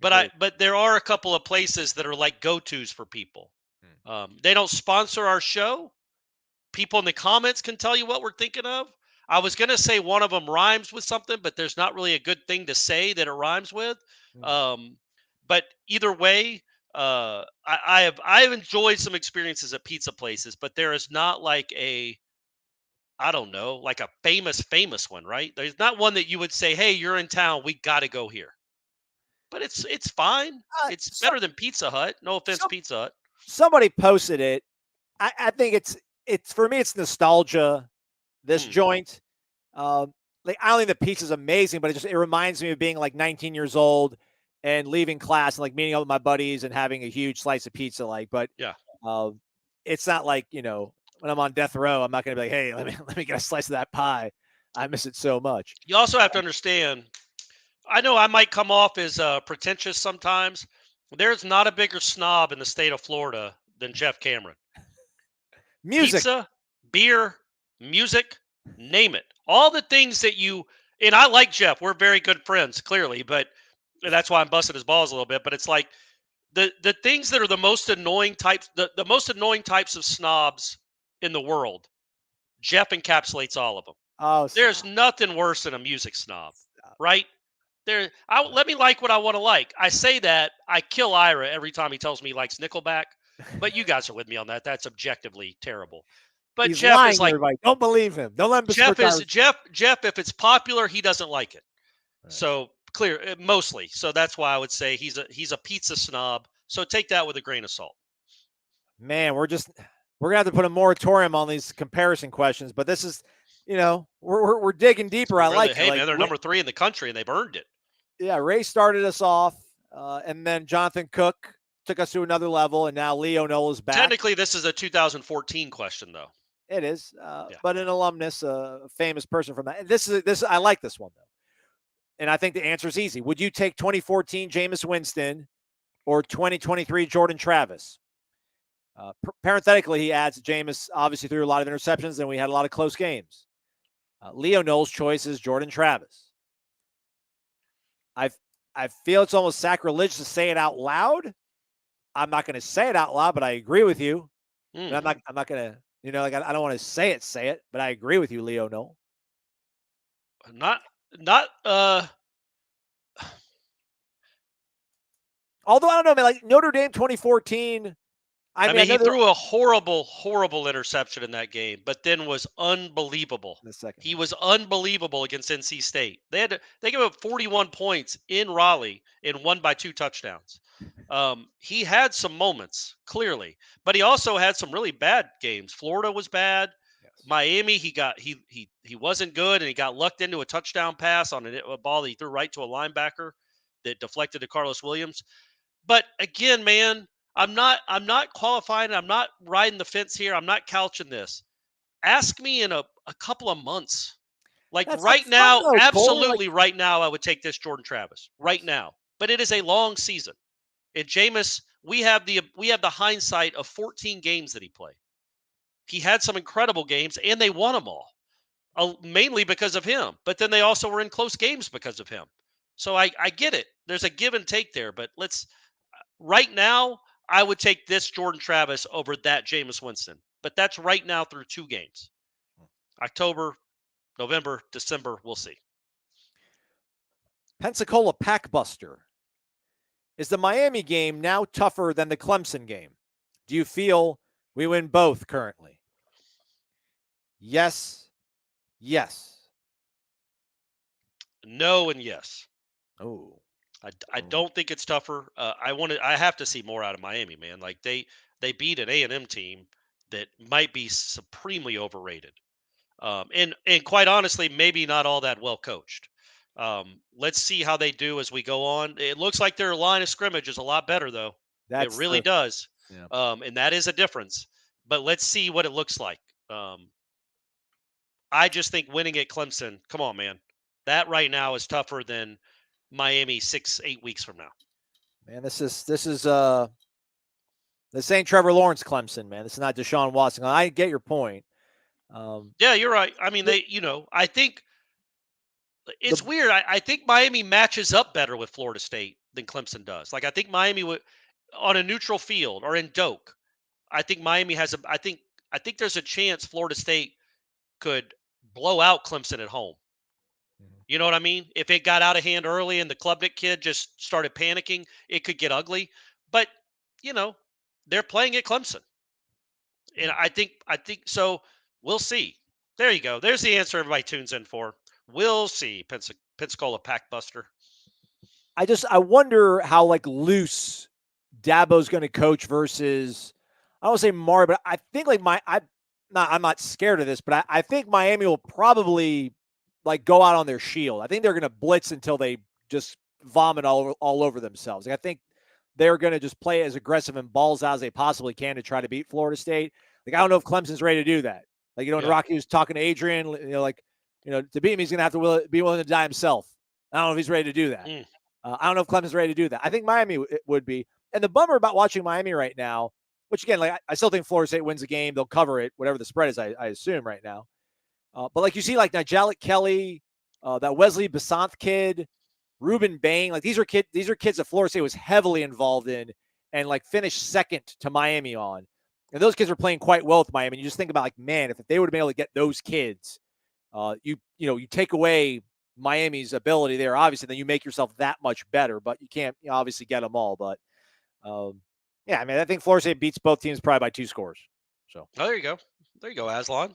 but there are a couple of places that are like go-tos for people. They don't sponsor our show. People in the comments can tell you what we're thinking of. I was going to say one of them rhymes with something, but there's not really a good thing to say that it rhymes with. But either way, I have enjoyed some experiences at pizza places, but there is not like a famous one, right? There's not one that you would say, hey, you're in town, we got to go here. But it's fine. It's better than Pizza Hut. No offense, Pizza Hut. Somebody posted it. I think it's for me, it's nostalgia. This joint, I don't think the pizza's amazing, but it reminds me of being like 19 years old and leaving class and like meeting up with my buddies and having a huge slice of pizza. But Yeah. it's not like, when I'm on death row, I'm not going to be like, hey, let me get a slice of that pie. I miss it so much. You also have to understand, I know I might come off as pretentious sometimes. There's not a bigger snob in the state of Florida than Jeff Cameron. Music. Pizza, beer, music, name it. All the things that and I like Jeff. We're very good friends, clearly, but that's why I'm busting his balls a little bit. But it's like the things that are the most annoying types, the most annoying types of snobs in the world, Jeff encapsulates all of them. Oh, there's nothing worse than a music snob, right? Let me like what I want to like. I say that, I kill Ira every time he tells me he likes Nickelback, but you guys are with me on that. That's objectively terrible. But he's Jeff lying is like, everybody. Don't believe him. Don't let him. Jeff. If it's popular, he doesn't like it. Right. So clear, mostly. So that's why I would say he's a pizza snob. So take that with a grain of salt. Man, we're gonna have to put a moratorium on these comparison questions. But this is, we're digging deeper. I like it. Hey, man, they're number 3 in the country and they've earned it. Yeah, Ray started us off, and then Jonathan Cook took us to another level, and now Leo Noles is back. Technically, this is a 2014 question, though. It is, but an alumnus, a famous person from that. This I like this one though, and I think the answer is easy. Would you take 2014 Jameis Winston or 2023 Jordan Travis? Parenthetically, he adds Jameis obviously threw a lot of interceptions, and we had a lot of close games. Leo Noles' choice is Jordan Travis. I feel it's almost sacrilegious to say it out loud. I'm not going to say it out loud, but I agree with you. Mm. I'm not going to, I don't want to say it, but I agree with you, Leo Noel. Although I don't know, man, like Notre Dame 2014. I mean he threw a horrible, horrible interception in that game, but then was unbelievable. He was unbelievable against NC State. They gave up 41 points in Raleigh and won by 2 touchdowns. He had some moments, clearly, but he also had some really bad games. Florida was bad. Yes. Miami, he wasn't good, and he got lucked into a touchdown pass on a ball that he threw right to a linebacker that deflected to Carlos Williams. But again, man, I'm not qualifying. I'm not riding the fence here. I'm not couching this. Ask me in a couple of months. Like that's right now, though, absolutely right now, I would take this Jordan Travis right now. But it is a long season. And Jameis, we have the hindsight of 14 games that he played. He had some incredible games, and they won them all, mainly because of him. But then they also were in close games because of him. So I get it. There's a give and take there. But right now, I would take this Jordan Travis over that Jameis Winston. But that's right now through 2 games. October, November, December, we'll see. Pensacola Packbuster. Is the Miami game now tougher than the Clemson game? Do you feel we win both currently? Yes. Yes. No and yes. Oh. I don't think it's tougher. I have to see more out of Miami, man. Like they beat an A&M team that might be supremely overrated. And quite honestly, maybe not all that well coached. Let's see how they do as we go on. It looks like their line of scrimmage is a lot better, though. It really does. Yeah. And that is a difference. But let's see what it looks like. I just think winning at Clemson, come on, man. That right now is tougher than Miami 6-8 weeks from now. Man, this ain't Trevor Lawrence Clemson, man. This is not Deshaun Watson. I get your point. Yeah, you're right. I mean, I think it's weird. I think Miami matches up better with Florida State than Clemson does. Like, I think Miami would on a neutral field or in Doak. I think Miami has I think there's a chance Florida State could blow out Clemson at home. You know what I mean? If it got out of hand early and the Klubnik kid just started panicking, it could get ugly. But, they're playing at Clemson. And I think so. We'll see. There you go. There's the answer everybody tunes in for. We'll see, Pensacola Packbuster. I wonder how, loose Dabo's going to coach versus, I don't say Mario, but I think, I'm not scared of this, but I think Miami will probably, go out on their shield. I think they're going to blitz until they just vomit all over themselves. Like, I think they're going to just play as aggressive and balls out as they possibly can to try to beat Florida State. Like, I don't know if Clemson's ready to do that. Like, when Rocky was talking to Adrian, to beat him, he's going to have to be willing to die himself. I don't know if he's ready to do that. I don't know if Clemson's ready to do that. I think Miami would be. And the bummer about watching Miami right now, which, again, like, I still think Florida State wins the game. They'll cover it, whatever the spread is, I assume right now. But, like, you see, like, Nigel Kelly, that Wesley Basanth kid, Ruben Bain, like, these are kids that Florida State was heavily involved in and, like, finished second to Miami on. And those kids were playing quite well with Miami. And you just think about, like, man, if they would have been able to get those kids, you take away Miami's ability there, obviously, then you make yourself that much better. But you can't obviously get them all. But, I think Florida State beats both teams probably by 2 scores. So there you go. There you go, Aslan.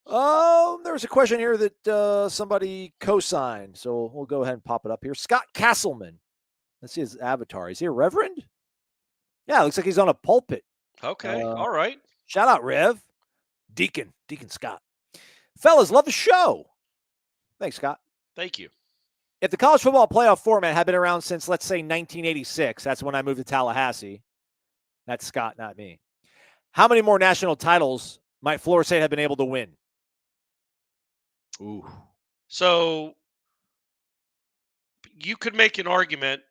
There was a question here that somebody co-signed, so we'll go ahead and pop it up here. Scott Castleman. Let's see his avatar. Is he a reverend? Yeah, it looks like he's on a pulpit. Okay, all right. Shout out, Rev. Deacon Scott. Fellas, love the show. Thanks, Scott. Thank you. If the college football playoff format had been around since, let's say, 1986, that's when I moved to Tallahassee. That's Scott, not me. How many more national titles might Florida State have been able to win? Ooh. So you could make an argument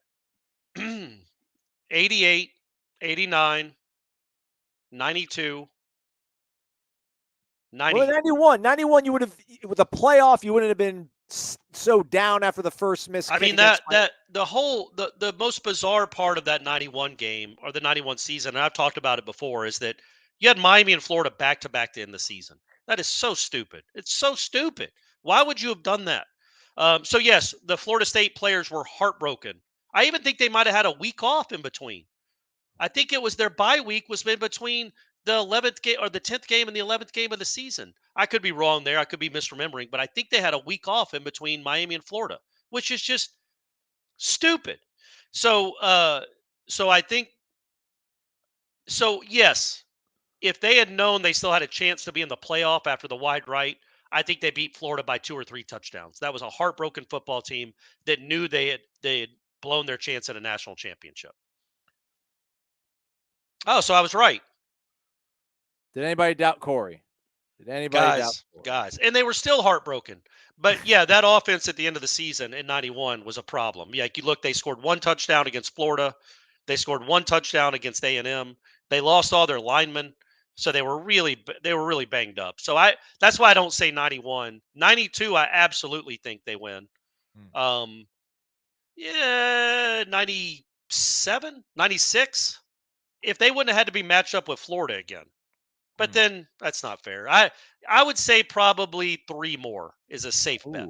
88, 89, 92, 90. Well, 91, you would have, with a playoff, you wouldn't have been so down after the first miss. I mean, the most bizarre part of that 91 game or the 91 season, and I've talked about it before, is that you had Miami and Florida back-to-back to end the season. That is so stupid. It's so stupid. Why would you have done that? So, yes, the Florida State players were heartbroken. I even think they might have had a week off in between. I think it was their bye week was in between the 11th game or the 10th game and the 11th game of the season. I could be wrong there. I could be misremembering, but I think they had a week off in between Miami and Florida, which is just stupid. So I think, yes, if they had known they still had a chance to be in the playoff after the wide right, I think they beat Florida by 2 or 3 touchdowns. That was a heartbroken football team that knew they had blown their chance at a national championship. Oh, so I was right. Did anybody doubt Corey? Did anybody doubt Corey? Guys. And they were still heartbroken. But, yeah, that offense at the end of the season in 91 was a problem. Yeah, you look, they scored 1 touchdown against Florida. They scored 1 touchdown against A&M. They lost all their linemen. So they were really banged up. So that's why I don't say 91. 92, I absolutely think they win. 97, 96. If they wouldn't have had to be matched up with Florida again. But then that's not fair. I would say probably 3 more is a safe bet.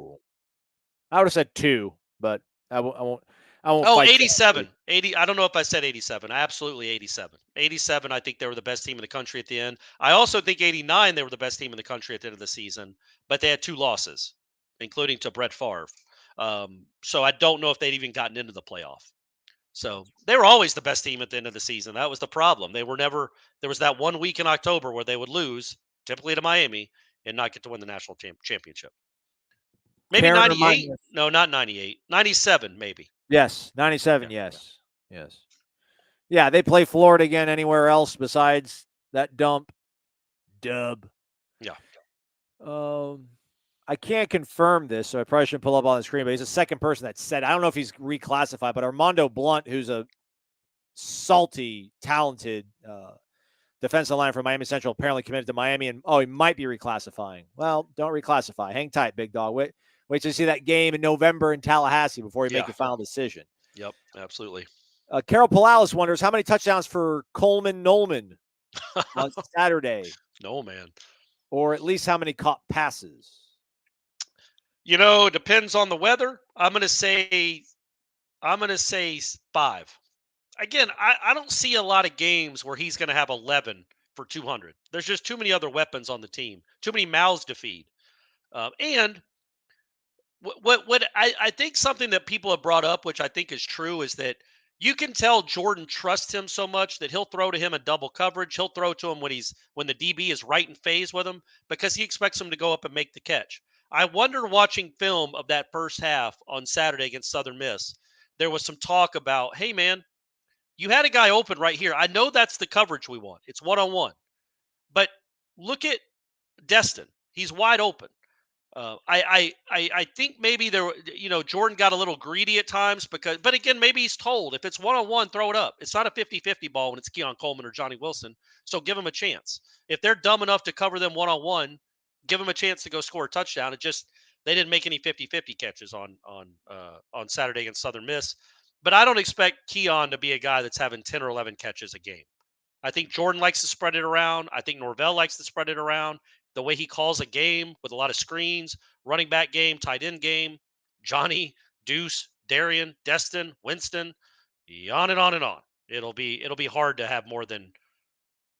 I would have said 2, but I won't. Oh, 87. 80. I don't know if I said 87. Absolutely 87. 87, I think they were the best team in the country at the end. I also think 89, they were the best team in the country at the end of the season, but they had 2 losses, including to Brett Favre. So I don't know if they'd even gotten into the playoff. So they were always the best team at the end of the season. That was the problem. They were never – there was that 1 week in October where they would lose, typically to Miami, and not get to win the national championship. Maybe 98? No, not 98. 97, maybe. Yes, 97, yes. Yeah, they play Florida again anywhere else besides that dub. Yeah. I can't confirm this, so I probably shouldn't pull up on the screen, but he's the second person that said, I don't know if he's reclassified, but Armando Blunt, who's a salty, talented defensive line from Miami Central, apparently committed to Miami, and he might be reclassifying. Well, don't reclassify. Hang tight, big dog. Wait till you see that game in November in Tallahassee before you make your final decision. Yep, absolutely. Carol Palalis wonders how many touchdowns for Coleman Nolman on Saturday. No, man. Or at least how many caught passes. It depends on the weather. I'm going to say 5. Again, I don't see a lot of games where he's going to have 11 for 200. There's just too many other weapons on the team, too many mouths to feed. And what I think something that people have brought up, which I think is true, is that you can tell Jordan trusts him so much that he'll throw to him in double coverage. He'll throw to him when the DB is right in phase with him because he expects him to go up and make the catch. I wonder, watching film of that first half on Saturday against Southern Miss, there was some talk about, hey, man, you had a guy open right here. I know that's the coverage we want. It's one-on-one. But look at Destin. He's wide open. I think maybe Jordan got a little greedy at times but again, maybe he's told, if it's one-on-one, throw it up. It's not a 50-50 ball when it's Keon Coleman or Johnny Wilson. So give him a chance. If they're dumb enough to cover them one-on-one, give them a chance to go score a touchdown. They didn't make any 50-50 catches on Saturday against Southern Miss. But I don't expect Keon to be a guy that's having 10 or 11 catches a game. I think Jordan likes to spread it around. I think Norvell likes to spread it around. The way he calls a game with a lot of screens, running back game, tight end game, Johnny, Deuce, Jarrian, Destin, Winston, on and on and on. It'll be hard to have more than.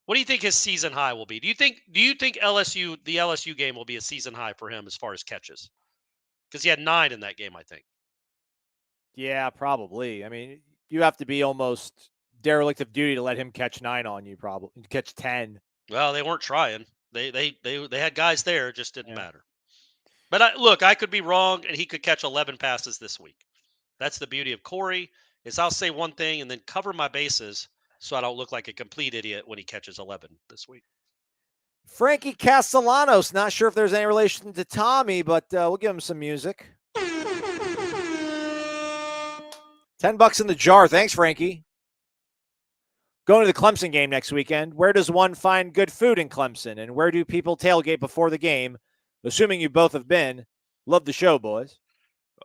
What do you think his season high will be? Do you think the LSU game will be a season high for him as far as catches? Because he had 9 in that game, I think. Yeah, probably. I mean, you have to be almost derelict of duty to let him catch 9 on you, probably catch 10. Well, they weren't trying. They had guys there, it just didn't matter. But I could be wrong, and he could catch 11 passes this week. That's the beauty of Corey, is I'll say one thing and then cover my bases so I don't look like a complete idiot when he catches 11 this week. Frankie Castellanos, not sure if there's any relation to Tommy, but we'll give him some music. $10 in the jar. Thanks, Frankie. Going to the Clemson game next weekend. Where does one find good food in Clemson? And where do people tailgate before the game? Assuming you both have been. Love the show, boys.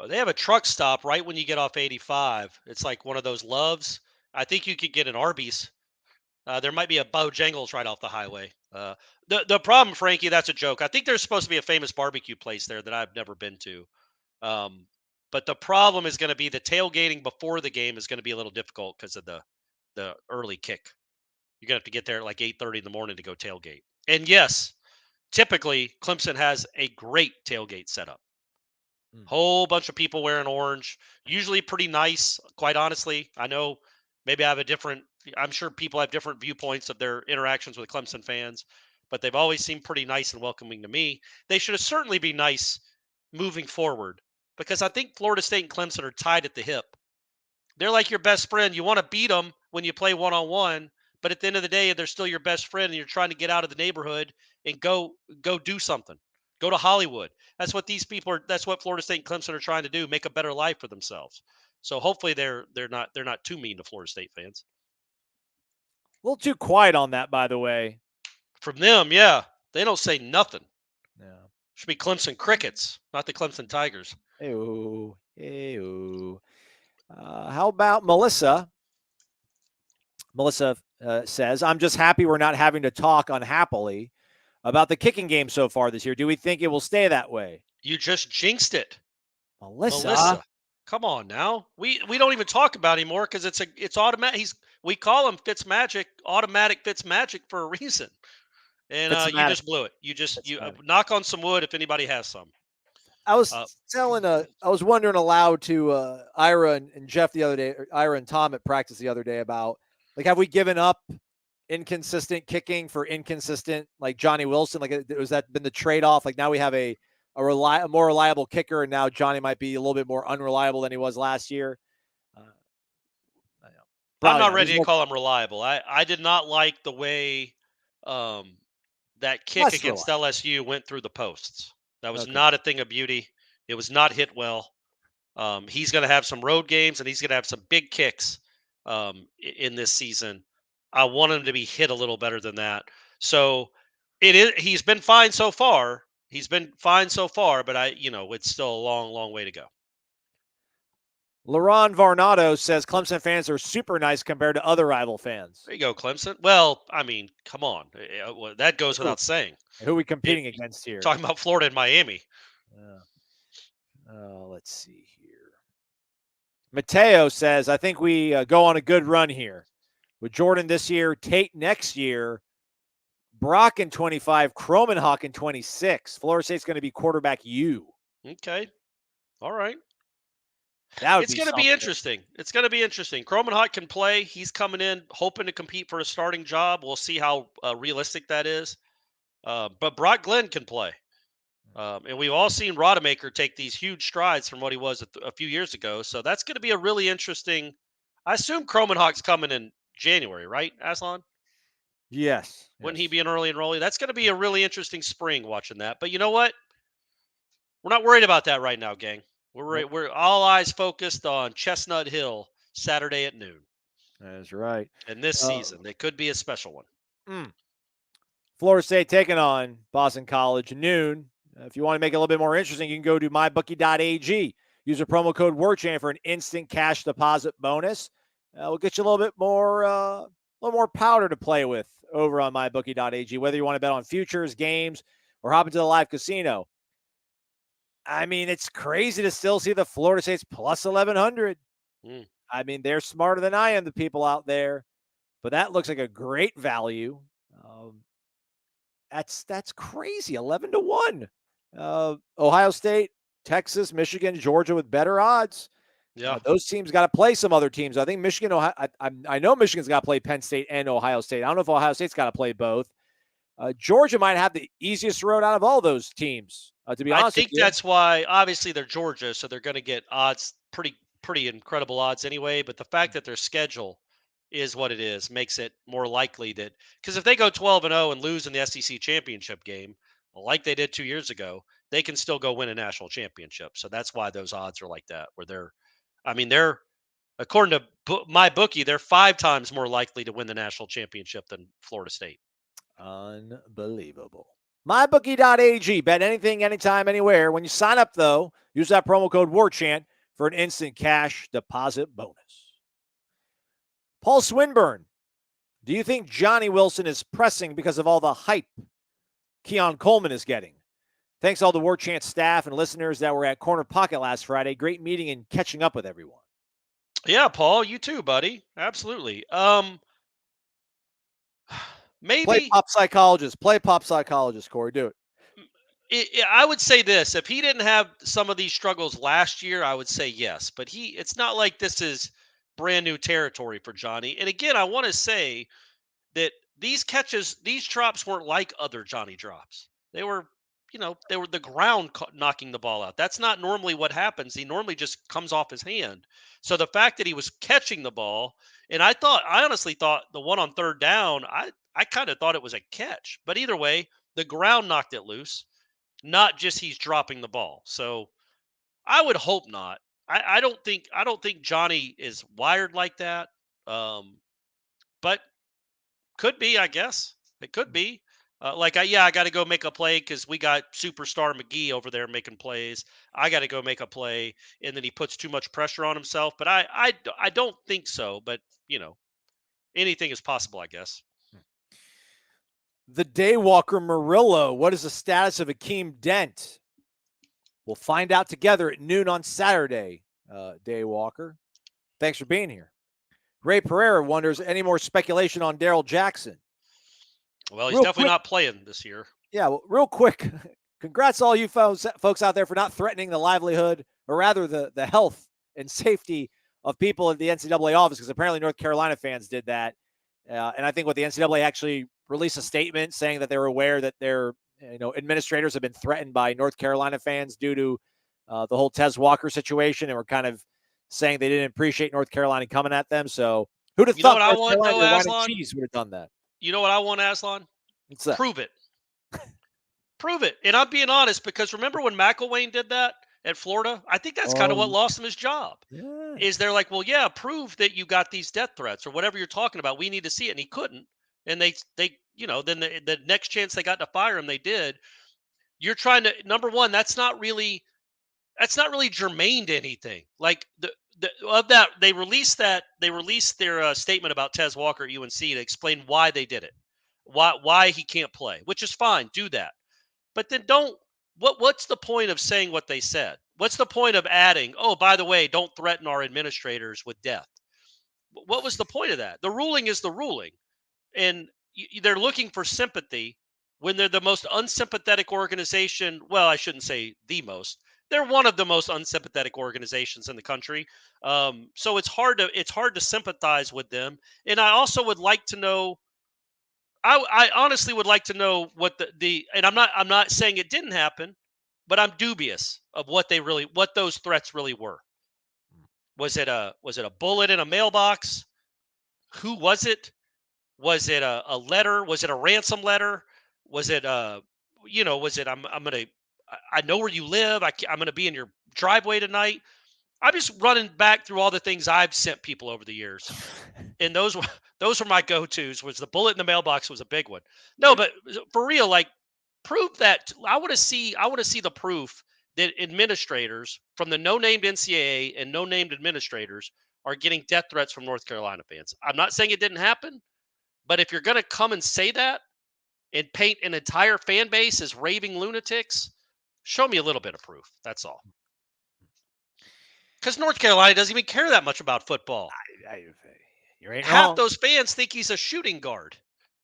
They have a truck stop right when you get off 85. It's like one of those Loves. I think you could get an Arby's. There might be a Bojangles right off the highway. The problem, Frankie, that's a joke. I think there's supposed to be a famous barbecue place there that I've never been to. But the problem is going to be the tailgating before the game is going to be a little difficult because of the early kick. You're going to have to get there at like 8:30 in the morning to go tailgate. And yes, typically Clemson has a great tailgate setup. Whole bunch of people wearing orange, usually pretty nice, quite honestly. I know maybe I'm sure people have different viewpoints of their interactions with Clemson fans, but they've always seemed pretty nice and welcoming to me. They should certainly be nice moving forward, because I think Florida State and Clemson are tied at the hip. They're like your best friend. You want to beat them when you play one-on-one, but at the end of the day, they're still your best friend, and you're trying to get out of the neighborhood and go do something. Go to Hollywood. That's what that's what Florida State and Clemson are trying to do, make a better life for themselves. So hopefully they're not too mean to Florida State fans. A little too quiet on that, by the way. From them, yeah. They don't say nothing. Yeah. Should be Clemson Crickets, not the Clemson Tigers. Ew. How about Melissa? Melissa says, I'm just happy we're not having to talk unhappily about the kicking game so far this year. Do we think it will stay that way? You just jinxed it. Melissa. Come on now. We don't even talk about it anymore because it's automatic. We call him Fitzmagic, automatic Fitzmagic for a reason. And you just blew it. You knock on some wood if anybody has some. I was I was wondering aloud to Ira and Jeff the other day, or Ira and Tom at practice the other day, about, like, have we given up inconsistent kicking for inconsistent, like Johnny Wilson? Like, has that been the trade-off? Like, now we have a more reliable kicker, and now Johnny might be a little bit more unreliable than he was last year. I'm not ready to call him reliable. I did not like the way that kick against LSU went through the posts. That was not a thing of beauty. It was not hit well. He's going to have some road games, and he's going to have some big kicks in this season. I want him to be hit a little better than that. So he's been fine so far. But it's still a long, long way to go. Laron Varnado says Clemson fans are super nice compared to other rival fans. There you go, Clemson. Well, I mean, come on. That goes without saying. Who are we competing against here? Talking about Florida and Miami. Let's see here. Mateo says, I think we go on a good run here. With Jordan this year, Tate next year, Brock in 25, Kromenhoek in 26. Florida State's going to be quarterback U. Okay. All right. It's going to be interesting. It's going to be interesting. Kromenhoek can play. He's coming in hoping to compete for a starting job. We'll see how realistic that is. But Brock Glenn can play. And we've all seen Rodemaker take these huge strides from what he was a few years ago. So that's going to be a really interesting. I assume Kromenhoek's coming in January, right, Aslan? Yes. Wouldn't he be an early enrollee? That's going to be a really interesting spring watching that. But you know what? We're not worried about that right now, gang. We're all eyes focused on Chestnut Hill Saturday at noon. That's right. And this season, it could be a special one. Florida State taking on Boston College noon. If you want to make it a little bit more interesting, you can go to mybookie.ag. Use a promo code WARCHANT for an instant cash deposit bonus. We'll get you a little more powder to play with over on mybookie.ag, whether you want to bet on futures, games, or hop into the live casino. I mean, it's crazy to still see the Florida State's plus 1,100. I mean, they're smarter than I am, the people out there. But that looks like a great value. That's crazy. 11-1. Ohio State, Texas, Michigan, Georgia with better odds. Yeah, those teams got to play some other teams. I think Michigan, I know Michigan's got to play Penn State and Ohio State. I don't know if Ohio State's got to play both. Georgia might have the easiest road out of all those teams. To be honest, I think that's why. Obviously, they're Georgia, so they're going to get odds, pretty incredible odds anyway. But the fact that their schedule is what it is makes it more likely that, because if they go 12-0 and lose in the SEC championship game, like they did 2 years ago, they can still go win a national championship. So that's why those odds are like that. Where they're according to my bookie, they're 5 times more likely to win the national championship than Florida State. Unbelievable. MyBookie.ag. Bet anything, anytime, anywhere. When you sign up, though, use that promo code WARCHANT for an instant cash deposit bonus. Paul Swinburne, do you think Johnny Wilson is pressing because of all the hype Keon Coleman is getting? Thanks to all the WARCHANT staff and listeners that were at Corner Pocket last Friday. Great meeting and catching up with everyone. Yeah, Paul, you too, buddy. Absolutely. Maybe play pop psychologist, Corey. Do it. I would say this: if he didn't have some of these struggles last year, I would say yes. But it's not like this is brand new territory for Johnny. And again, I want to say that these catches, these drops weren't like other Johnny drops. They were the ground knocking the ball out. That's not normally what happens. He normally just comes off his hand. So the fact that he was catching the ball, and I honestly thought the one on third down, I kind of thought it was a catch. But either way, the ground knocked it loose, not just he's dropping the ball. So I would hope not. I don't think Johnny is wired like that. But could be, I guess. It could be. I got to go make a play because we got superstar McGee over there making plays. I got to go make a play, and then he puts too much pressure on himself. But I don't think so. But anything is possible, I guess. The Daywalker Murillo. What is the status of Akeem Dent? We'll find out together at noon on Saturday. Daywalker, thanks for being here. Ray Pereira wonders, any more speculation on Darrell Jackson? Well, he's definitely not playing this year. Yeah, well, real quick, congrats to all you folks out there for not threatening the livelihood, or rather the health and safety of people at the NCAA office, because apparently North Carolina fans did that. And I think what the NCAA actually released a statement saying that they were aware that their administrators have been threatened by North Carolina fans due to the whole Tez Walker situation, and were kind of saying they didn't appreciate North Carolina coming at them. So who'd have thought North Carolina wine and cheese would have done that? You know what I want, Aslan? What's that? Prove it. Prove it. And I'm being honest, because remember when McElwain did that at Florida? I think that's kind of what lost him his job. Yeah. Is they're like, well, yeah, prove that you got these death threats or whatever you're talking about. We need to see it. And he couldn't. And they then the next chance they got to fire him, they did. You're trying to, number one, that's not really germane to anything. Like they released their statement about Tez Walker at UNC to explain why they did it, why he can't play, which is fine. Do that, but then what's the point of saying what they said? What's the point of adding, oh, by the way, don't threaten our administrators with death? What was the point of that? The ruling is the ruling, and they're looking for sympathy when they're the most unsympathetic organization. Well, I shouldn't say the most. They're one of the most unsympathetic organizations in the country. So it's hard to sympathize with them. And I also would like to know, I honestly would like to know what and I'm not saying it didn't happen, but I'm dubious of what those threats really were. Was it a bullet in a mailbox? Who was it? Was it a letter? Was it a ransom letter? Was it was it I know where you live. I'm going to be in your driveway tonight. I'm just running back through all the things I've sent people over the years. And those were my go-tos. Was the bullet in the mailbox was a big one. No, but for real, like, prove that. I want to see the proof that administrators from the no-named NCAA and no-named administrators are getting death threats from North Carolina fans. I'm not saying it didn't happen, but if you're going to come and say that and paint an entire fan base as raving lunatics, show me a little bit of proof. That's all. Because North Carolina doesn't even care that much about football. You ain't Half wrong. those fans think he's a shooting guard.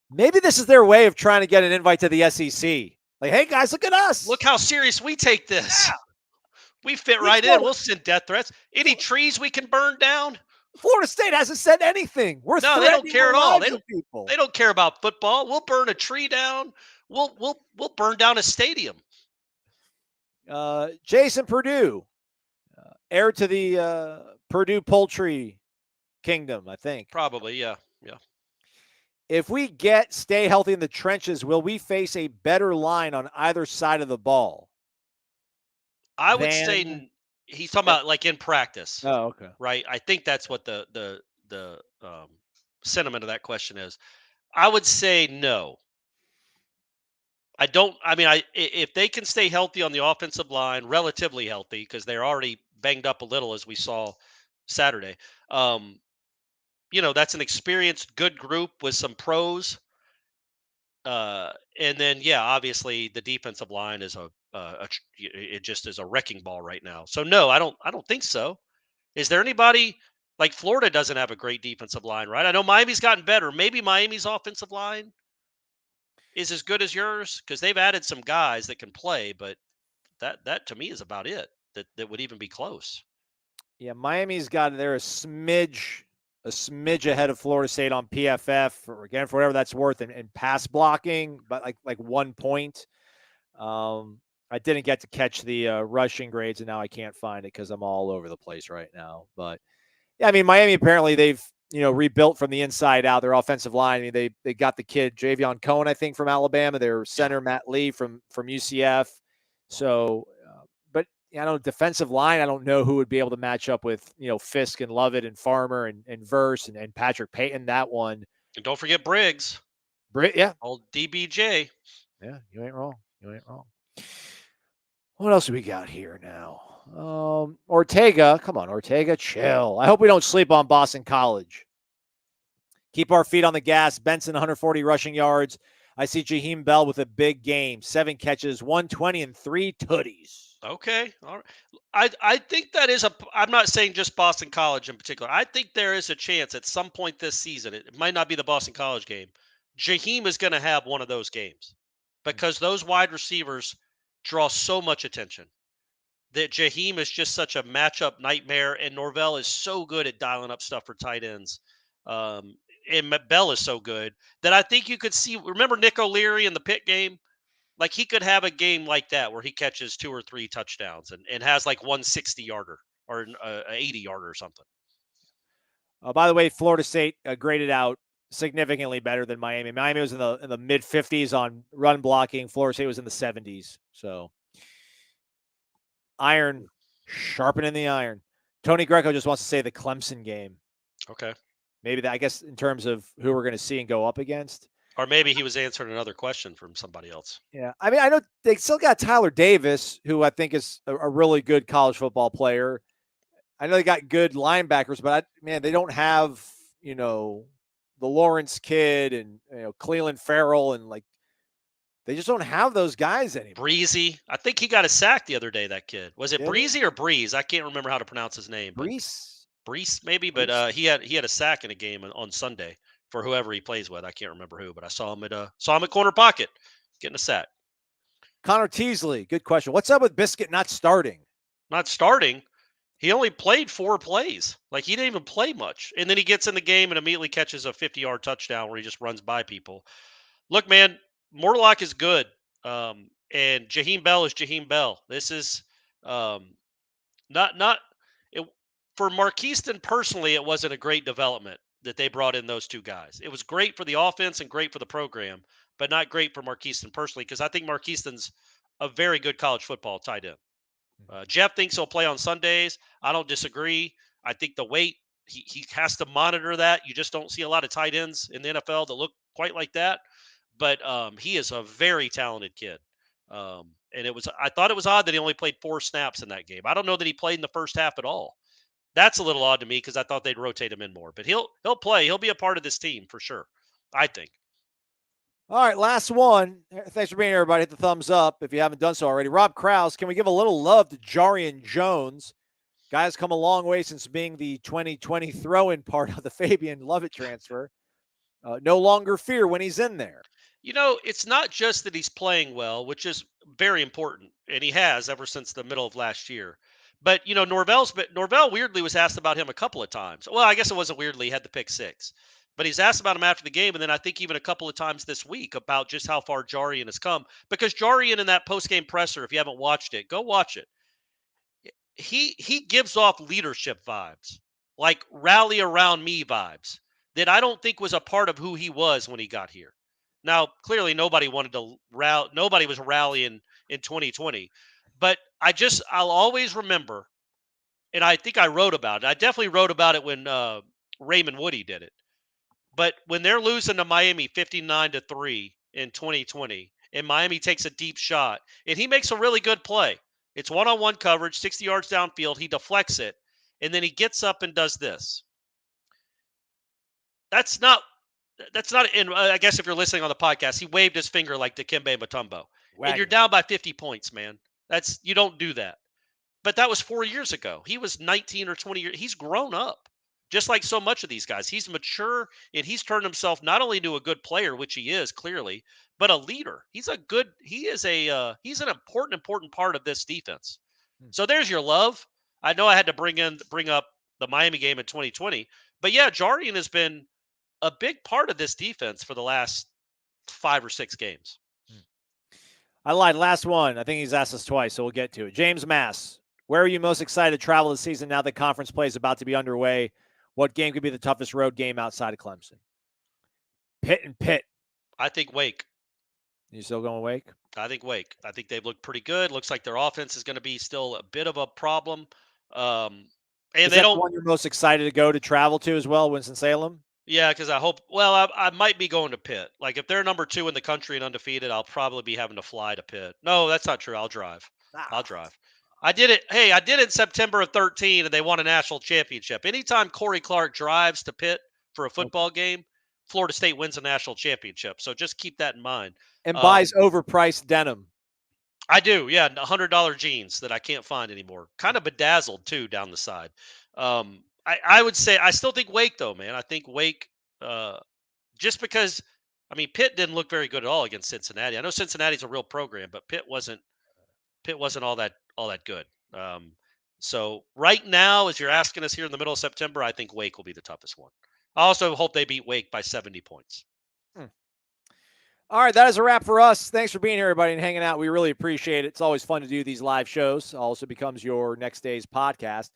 Maybe this is their way of trying to get an invite to the SEC. Like, hey, guys, look at us. Look how serious we take this. Yeah. We fit right in. We'll send death threats. Any trees we can burn down? Florida State hasn't said anything. They don't care at all. People. They don't care about football. We'll burn a tree down. We'll burn down a stadium. Jason Purdue, heir to the Purdue poultry kingdom, I think. Probably, yeah. If we stay healthy in the trenches, will we face a better line on either side of the ball? I would say he's talking about like in practice. Oh, okay. Right. I think that's what the sentiment of that question is. I would say no. If they can stay healthy on the offensive line, relatively healthy, because they're already banged up a little, as we saw Saturday. That's an experienced, good group with some pros. And then, obviously the defensive line is it just is a wrecking ball right now. So no, I don't think so. Is there anybody like Florida doesn't have a great defensive line, right? I know Miami's gotten better. Maybe Miami's offensive line is as good as yours because they've added some guys that can play, but that to me is about it. That would even be close. Yeah, Miami's got they're a smidge ahead of Florida State on PFF, for whatever that's worth, in pass blocking, but like 1 point. I didn't get to catch the rushing grades, and now I can't find it because I'm all over the place right now. But yeah, I mean, Miami apparently they've rebuilt from the inside out their offensive line. I mean, they got the kid Javion Cohen, I think, from Alabama. Their center Matt Lee from UCF. So, but defensive line, I don't know who would be able to match up with Fisk and Lovett and Farmer and Verse and Patrick Payton. That one. And don't forget Briggs. Yeah, old DBJ. Yeah, you ain't wrong. What else do we got here now? Ortega. Come on, Ortega, chill. I hope we don't sleep on Boston College. Keep our feet on the gas. Benson, 140 rushing yards. I see Jaheim Bell with a big game. 7 catches, 120, and 3 tutties. Okay. All right. I think that is I'm not saying just Boston College in particular. I think there is a chance at some point this season, it might not be the Boston College game, Jaheim is going to have one of those games because those wide receivers draw so much attention that Jaheim is just such a matchup nightmare, and Norvell is so good at dialing up stuff for tight ends. And Bell is so good that I think you could see, remember Nick O'Leary in the Pitt game? Like he could have a game like that where he catches 2 or 3 touchdowns and has like 160-yarder or an 80-yarder or something. By the way, Florida State graded out significantly better than Miami. Miami was in the mid 50s on run blocking. Florida State was in the 70s. So iron, sharpening the iron. Tony Greco just wants to say the Clemson game. Okay. Maybe that, I guess, in terms of who we're going to see and go up against. Or maybe he was answering another question from somebody else. Yeah. I mean, I know they still got Tyler Davis, who I think is a really good college football player. I know they got good linebackers, but they don't have, the Lawrence kid and, Cleveland Farrell, and they just don't have those guys anymore. Breezy. I think he got a sack the other day, that kid. Was it Breezy or Breeze? I can't remember how to pronounce his name. Brees maybe, but he had a sack in a game on Sunday for whoever he plays with. I can't remember who, but I saw him at corner pocket getting a sack. Connor Teasley, good question. What's up with Biscuit not starting? Not starting? He only played 4 plays. Like he didn't even play much. And then he gets in the game and immediately catches a 50-yard touchdown where he just runs by people. Look, man, Mortlock is good. And Jaheim Bell is Jaheim Bell. This is not it, for Marquiston personally. It wasn't a great development that they brought in those two guys. It was great for the offense and great for the program, but not great for Marquiston personally, because I think Marquiston's a very good college football tight end. Jeff thinks he'll play on Sundays. I don't disagree. I think the weight, he has to monitor that. You just don't see a lot of tight ends in the NFL that look quite like that. But he is a very talented kid. And I thought it was odd that he only played 4 snaps in that game. I don't know that he played in the first half at all. That's a little odd to me because I thought they'd rotate him in more. But he'll play. He'll be a part of this team for sure, I think. All right, last one. Thanks for being here, everybody. Hit the thumbs up if you haven't done so already. Rob Krause, can we give a little love to Jarrian Jones? Guy's come a long way since being the 2020 throw-in part of the Fabian Lovett transfer. No longer fear when he's in there. It's not just that he's playing well, which is very important, and he has ever since the middle of last year. But, Norvell weirdly was asked about him a couple of times. Well, I guess it wasn't weirdly. He had the pick 6. But he's asked about him after the game, and then I think even a couple of times this week about just how far Jarrian has come. Because Jarrian in that post-game presser, if you haven't watched it, go watch it. He gives off leadership vibes, like rally around me vibes, that I don't think was a part of who he was when he got here. Now, clearly nobody was rallying in 2020. But I'll always remember, and I think I wrote about it. I definitely wrote about it when Raymond Woody did it. But when they're losing to Miami 59-3 in 2020, and Miami takes a deep shot, and he makes a really good play. It's one-on-one coverage, 60 yards downfield. He deflects it, and then he gets up and does this. That's not. And I guess if you're listening on the podcast, he waved his finger like Dikembe Mutombo. And you're down by 50 points, man. You don't do that. But that was 4 years ago. He was 19 or 20 years. He's grown up, just like so much of these guys. He's mature, and he's turned himself not only into a good player, which he is clearly, but a leader. He's an important part of this defense. So there's your love. I know I had to bring up the Miami game in 2020, but yeah, Jarrian has been a big part of this defense for the last 5 or 6 games. I lied. Last one. I think he's asked us twice, so we'll get to it. James Mass, where are you most excited to travel this season now that conference play is about to be underway? What game could be the toughest road game outside of Clemson? Pitt and Pitt. I think Wake. You still going Wake? I think Wake. I think they've looked pretty good. Looks like their offense is going to be still a bit of a problem. And is that the one you're most excited to go to travel to as well, Winston-Salem? Yeah, because I might be going to Pitt. Like, if they're number 2 in the country and undefeated, I'll probably be having to fly to Pitt. No, that's not true. I'll drive. I did it. Hey, I did it in September of 2013, and they won a national championship. Anytime Corey Clark drives to Pitt for a football game, Florida State wins a national championship. So just keep that in mind. And buys overpriced denim. I do, yeah, $100 jeans that I can't find anymore. Kind of bedazzled, too, down the side. I would say I still think Wake, though, man. I think Wake, just because, Pitt didn't look very good at all against Cincinnati. I know Cincinnati's a real program, but Pitt wasn't all that good. So right now, as you're asking us here in the middle of September, I think Wake will be the toughest one. I also hope they beat Wake by 70 points. All right, that is a wrap for us. Thanks for being here, everybody, and hanging out. We really appreciate it. It's always fun to do these live shows. Also becomes your next day's podcast.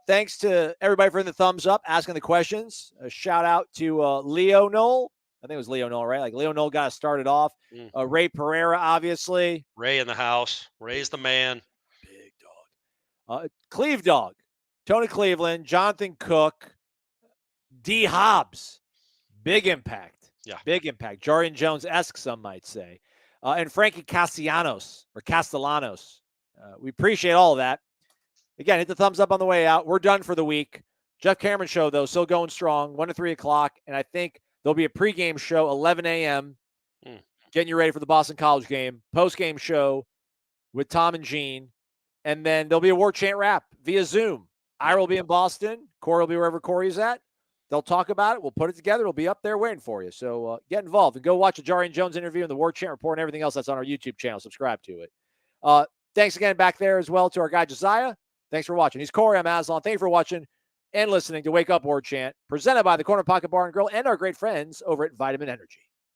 Thanks to everybody for the thumbs up, asking the questions. A shout out to Leo Noel. I think it was Leo Noel, right? Like Leo Noel got us started off. Ray Pereira, obviously. Ray in the house. Ray's the man. Big dog. Cleve Dog. Tony Cleveland. Jonathan Cook. D. Hobbs. Big impact. Yeah. Big impact. Jarrian Jones-esque, some might say. And Frankie Castellanos. We appreciate all of that. Again, hit the thumbs up on the way out. We're done for the week. Jeff Cameron show, though, still going strong, 1 to 3 o'clock. And I think there'll be a pregame show, 11 a.m., getting you ready for the Boston College game. Postgame show with Tom and Gene. And then there'll be a War Chant wrap via Zoom. Ira will be in Boston. Corey will be wherever Corey's at. They'll talk about it. We'll put it together. It'll be up there waiting for you. So get involved and go watch the Jarrian Jones interview and the War Chant report and everything else that's on our YouTube channel. Subscribe to it. Thanks again back there as well to our guy, Josiah. Thanks for watching. He's Corey. I'm Aslan. Thank you for watching and listening to Wake Up Warchant, presented by the Corner Pocket Bar and Grill and our great friends over at Vitamin Energy.